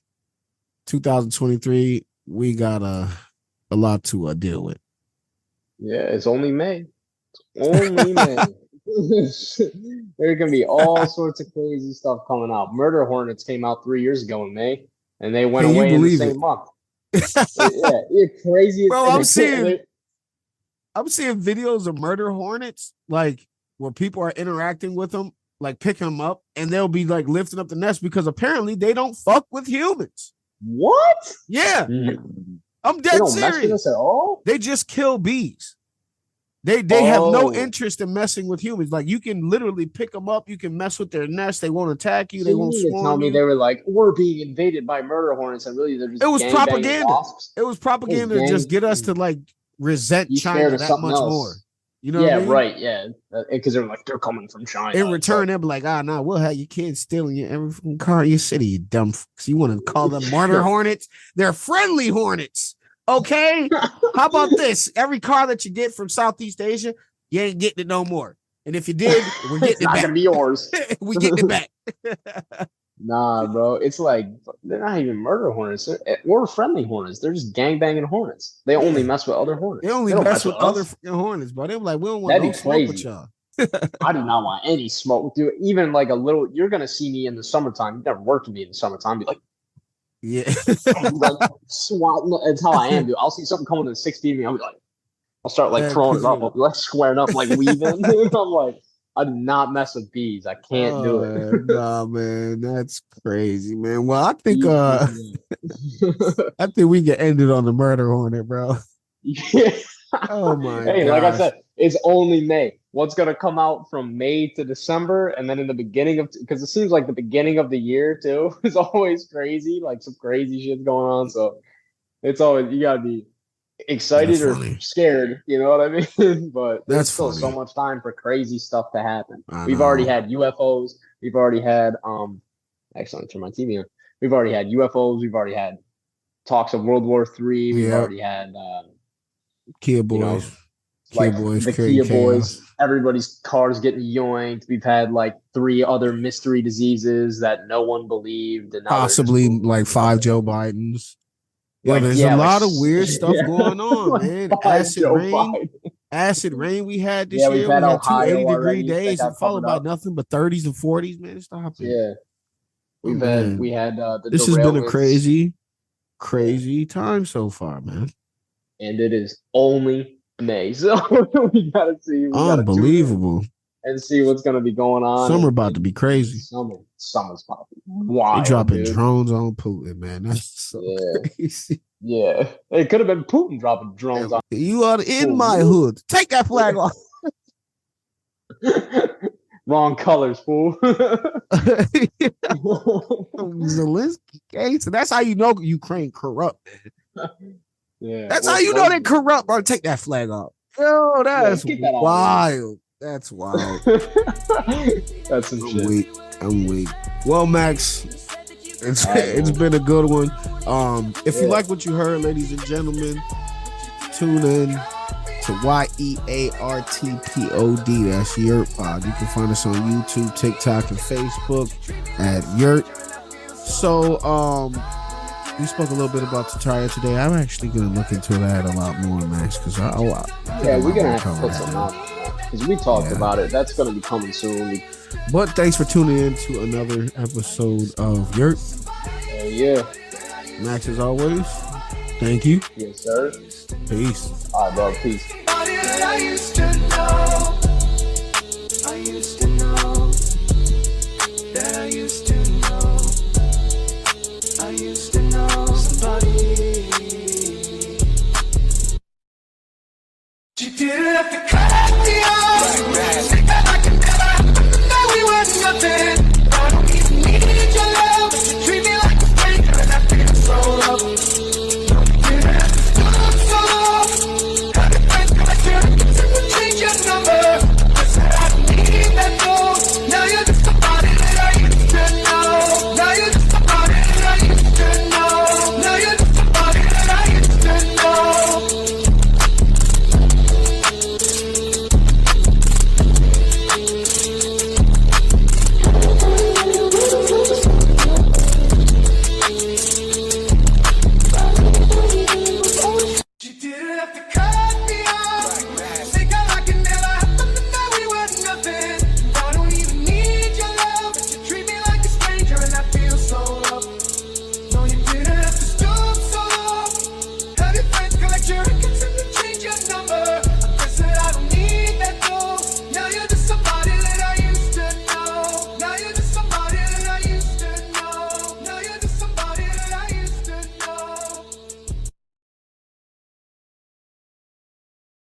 [SPEAKER 2] 2023, we got a lot to deal with.
[SPEAKER 3] Yeah, it's only May. Only May. There can be all sorts of crazy stuff coming out. Murder Hornets came out 3 years ago in May, and they went
[SPEAKER 2] Can you
[SPEAKER 3] away in the
[SPEAKER 2] believe
[SPEAKER 3] same
[SPEAKER 2] it?
[SPEAKER 3] month. Yeah, it's crazy.
[SPEAKER 2] Bro,
[SPEAKER 3] And
[SPEAKER 2] I'm
[SPEAKER 3] they,
[SPEAKER 2] seeing I'm seeing videos of murder hornets, like where people are interacting with them like picking them up, and they'll be like lifting up the nest because apparently they don't fuck with humans.
[SPEAKER 3] What?
[SPEAKER 2] Yeah,
[SPEAKER 3] Mm.
[SPEAKER 2] I'm
[SPEAKER 3] They
[SPEAKER 2] dead
[SPEAKER 3] don't mess with
[SPEAKER 2] serious.
[SPEAKER 3] us at all?
[SPEAKER 2] They just kill bees. They have no
[SPEAKER 3] Oh.
[SPEAKER 2] interest in messing with humans. Like you can literally pick them up, you can mess with their nest. They won't attack you.
[SPEAKER 3] So
[SPEAKER 2] They
[SPEAKER 3] you
[SPEAKER 2] won't
[SPEAKER 3] mean to tell
[SPEAKER 2] swarm
[SPEAKER 3] me
[SPEAKER 2] you.
[SPEAKER 3] they were like, we're being invaded by murder hornets, and really they're just
[SPEAKER 2] It was
[SPEAKER 3] gangbanging
[SPEAKER 2] propaganda.
[SPEAKER 3] wasps?
[SPEAKER 2] It was propaganda to just get us to like resent
[SPEAKER 3] You scared
[SPEAKER 2] China
[SPEAKER 3] of
[SPEAKER 2] that
[SPEAKER 3] something
[SPEAKER 2] much
[SPEAKER 3] else.
[SPEAKER 2] more. You know what I
[SPEAKER 3] Yeah,
[SPEAKER 2] mean?
[SPEAKER 3] right. Yeah, because they're like they're coming from China.
[SPEAKER 2] In
[SPEAKER 3] It's
[SPEAKER 2] return,
[SPEAKER 3] like,
[SPEAKER 2] they'll be like, nah, we'll have your kids stealing your every fucking car in your city, you dumb fucks. You want to call them murder hornets? They're friendly hornets. Okay? How about this? Every car that you get from Southeast Asia, you ain't getting it no more. And if you did, we're
[SPEAKER 3] it's
[SPEAKER 2] getting it
[SPEAKER 3] not
[SPEAKER 2] back.
[SPEAKER 3] gonna be yours.
[SPEAKER 2] We getting it back.
[SPEAKER 3] Nah, bro. It's like they're not even murder hornets. We're friendly hornets. They're just gangbanging hornets. They only
[SPEAKER 2] Yeah.
[SPEAKER 3] mess with other hornets.
[SPEAKER 2] They only
[SPEAKER 3] don't
[SPEAKER 2] mess with other
[SPEAKER 3] us.
[SPEAKER 2] fucking hornets, but they were like, we don't want
[SPEAKER 3] That'd
[SPEAKER 2] no
[SPEAKER 3] be
[SPEAKER 2] smoke with
[SPEAKER 3] crazy.
[SPEAKER 2] y'all.
[SPEAKER 3] I do not want any smoke, dude. Even like a little. You're gonna see me in the summertime. You've never worked with me in the summertime. Be like,
[SPEAKER 2] Yeah.
[SPEAKER 3] like swat. That's how I am, dude. I'll see something coming to 6 feet of me. I'll be like, I'll start like
[SPEAKER 2] Yeah,
[SPEAKER 3] throwing it
[SPEAKER 2] 'cause
[SPEAKER 3] up.
[SPEAKER 2] you-
[SPEAKER 3] I'll be like squaring up, like weaving. I'm like, I do not mess with bees. I can't do it.
[SPEAKER 2] Nah, man, that's crazy, man. Well, I think
[SPEAKER 3] Bees,
[SPEAKER 2] I think we can end it on the murder hornet, bro.
[SPEAKER 3] yeah.
[SPEAKER 2] Oh my
[SPEAKER 3] Hey, like I
[SPEAKER 2] gosh.
[SPEAKER 3] said, it's only May. What's gonna come out from May to December, and then in the beginning of because it seems like the beginning of the year too is always crazy, like some crazy shit's going on. So it's always you gotta be excited
[SPEAKER 2] That's
[SPEAKER 3] or
[SPEAKER 2] funny.
[SPEAKER 3] scared, you know what I mean? But there's
[SPEAKER 2] That's
[SPEAKER 3] still so
[SPEAKER 2] funny.
[SPEAKER 3] much time for crazy stuff to happen.
[SPEAKER 2] I
[SPEAKER 3] We've already
[SPEAKER 2] know.
[SPEAKER 3] had UFOs. We've already had actually let me turn my TV on. We've already had UFOs. We've already had talks of World War III. We've
[SPEAKER 2] Yep.
[SPEAKER 3] already had
[SPEAKER 2] Kia
[SPEAKER 3] you
[SPEAKER 2] boys.
[SPEAKER 3] know,
[SPEAKER 2] Kia
[SPEAKER 3] like
[SPEAKER 2] boys
[SPEAKER 3] the
[SPEAKER 2] creating
[SPEAKER 3] Kia boys.
[SPEAKER 2] chaos.
[SPEAKER 3] Everybody's cars getting yoinked. We've had like 3 other mystery diseases that no one believed, and now they're just
[SPEAKER 2] Possibly
[SPEAKER 3] booming.
[SPEAKER 2] like 5 Joe Bidens. Yo,
[SPEAKER 3] Like,
[SPEAKER 2] there's
[SPEAKER 3] yeah,
[SPEAKER 2] a
[SPEAKER 3] like,
[SPEAKER 2] lot of weird stuff
[SPEAKER 3] yeah,
[SPEAKER 2] going on,
[SPEAKER 3] like
[SPEAKER 2] man.
[SPEAKER 3] 5
[SPEAKER 2] Acid
[SPEAKER 3] Joe
[SPEAKER 2] rain.
[SPEAKER 3] Biden.
[SPEAKER 2] Acid rain we had this
[SPEAKER 3] Yeah, we've
[SPEAKER 2] year.
[SPEAKER 3] had
[SPEAKER 2] We had 2
[SPEAKER 3] Ohio
[SPEAKER 2] 80-degree
[SPEAKER 3] already that
[SPEAKER 2] days
[SPEAKER 3] got
[SPEAKER 2] followed
[SPEAKER 3] covered
[SPEAKER 2] by
[SPEAKER 3] up.
[SPEAKER 2] nothing but 30s and 40s, man. Stop it.
[SPEAKER 3] Yeah,
[SPEAKER 2] Oh,
[SPEAKER 3] we
[SPEAKER 2] man.
[SPEAKER 3] had the
[SPEAKER 2] This has been a
[SPEAKER 3] derailments,
[SPEAKER 2] crazy time so far, man.
[SPEAKER 3] and it is only May, so we gotta see. We gotta tune in
[SPEAKER 2] Unbelievable.
[SPEAKER 3] and see what's gonna be going on.
[SPEAKER 2] Summer
[SPEAKER 3] and-
[SPEAKER 2] about
[SPEAKER 3] and
[SPEAKER 2] to be crazy.
[SPEAKER 3] Summer's probably
[SPEAKER 2] They
[SPEAKER 3] wild,
[SPEAKER 2] dropping
[SPEAKER 3] dude.
[SPEAKER 2] drones on Putin, man. That's so
[SPEAKER 3] Yeah.
[SPEAKER 2] crazy.
[SPEAKER 3] Yeah, it could have been Putin dropping drones on.
[SPEAKER 2] You are in
[SPEAKER 3] Ooh.
[SPEAKER 2] my hood. Take that flag off.
[SPEAKER 3] Wrong colors, fool.
[SPEAKER 2] Zelensky case. And that's how you know Ukraine corrupt.
[SPEAKER 3] Yeah,
[SPEAKER 2] That's
[SPEAKER 3] well,
[SPEAKER 2] how you know they corrupt, bro. Take that flag off. Yo, that's
[SPEAKER 3] keep that on.
[SPEAKER 2] wild. That's wild.
[SPEAKER 3] That's some
[SPEAKER 2] I'm
[SPEAKER 3] shit.
[SPEAKER 2] weak. I'm weak. Well, Max, it's been a good one. If you
[SPEAKER 3] Yeah.
[SPEAKER 2] like what you heard, ladies and gentlemen, tune in to YEARTPOD. That's Yurt Pod. You can find us on YouTube, TikTok, and Facebook at Yurt. So, we spoke a little bit about Tartaria today. I'm actually going to look into that a lot more, Max, because
[SPEAKER 3] Yeah, we're gonna have to put some out because we talked about it. That's gonna be coming soon.
[SPEAKER 2] But thanks for tuning in to another episode of Yurt.
[SPEAKER 3] Yeah,
[SPEAKER 2] Max, as always, thank you.
[SPEAKER 3] yes, sir.
[SPEAKER 2] Peace.
[SPEAKER 3] All right, bro. Peace.
[SPEAKER 1] Somebody that I used to know. I used to know. That I used to know. I used to know somebody. She didn't have to cut me off. Stick that like a never. No, we were nothing.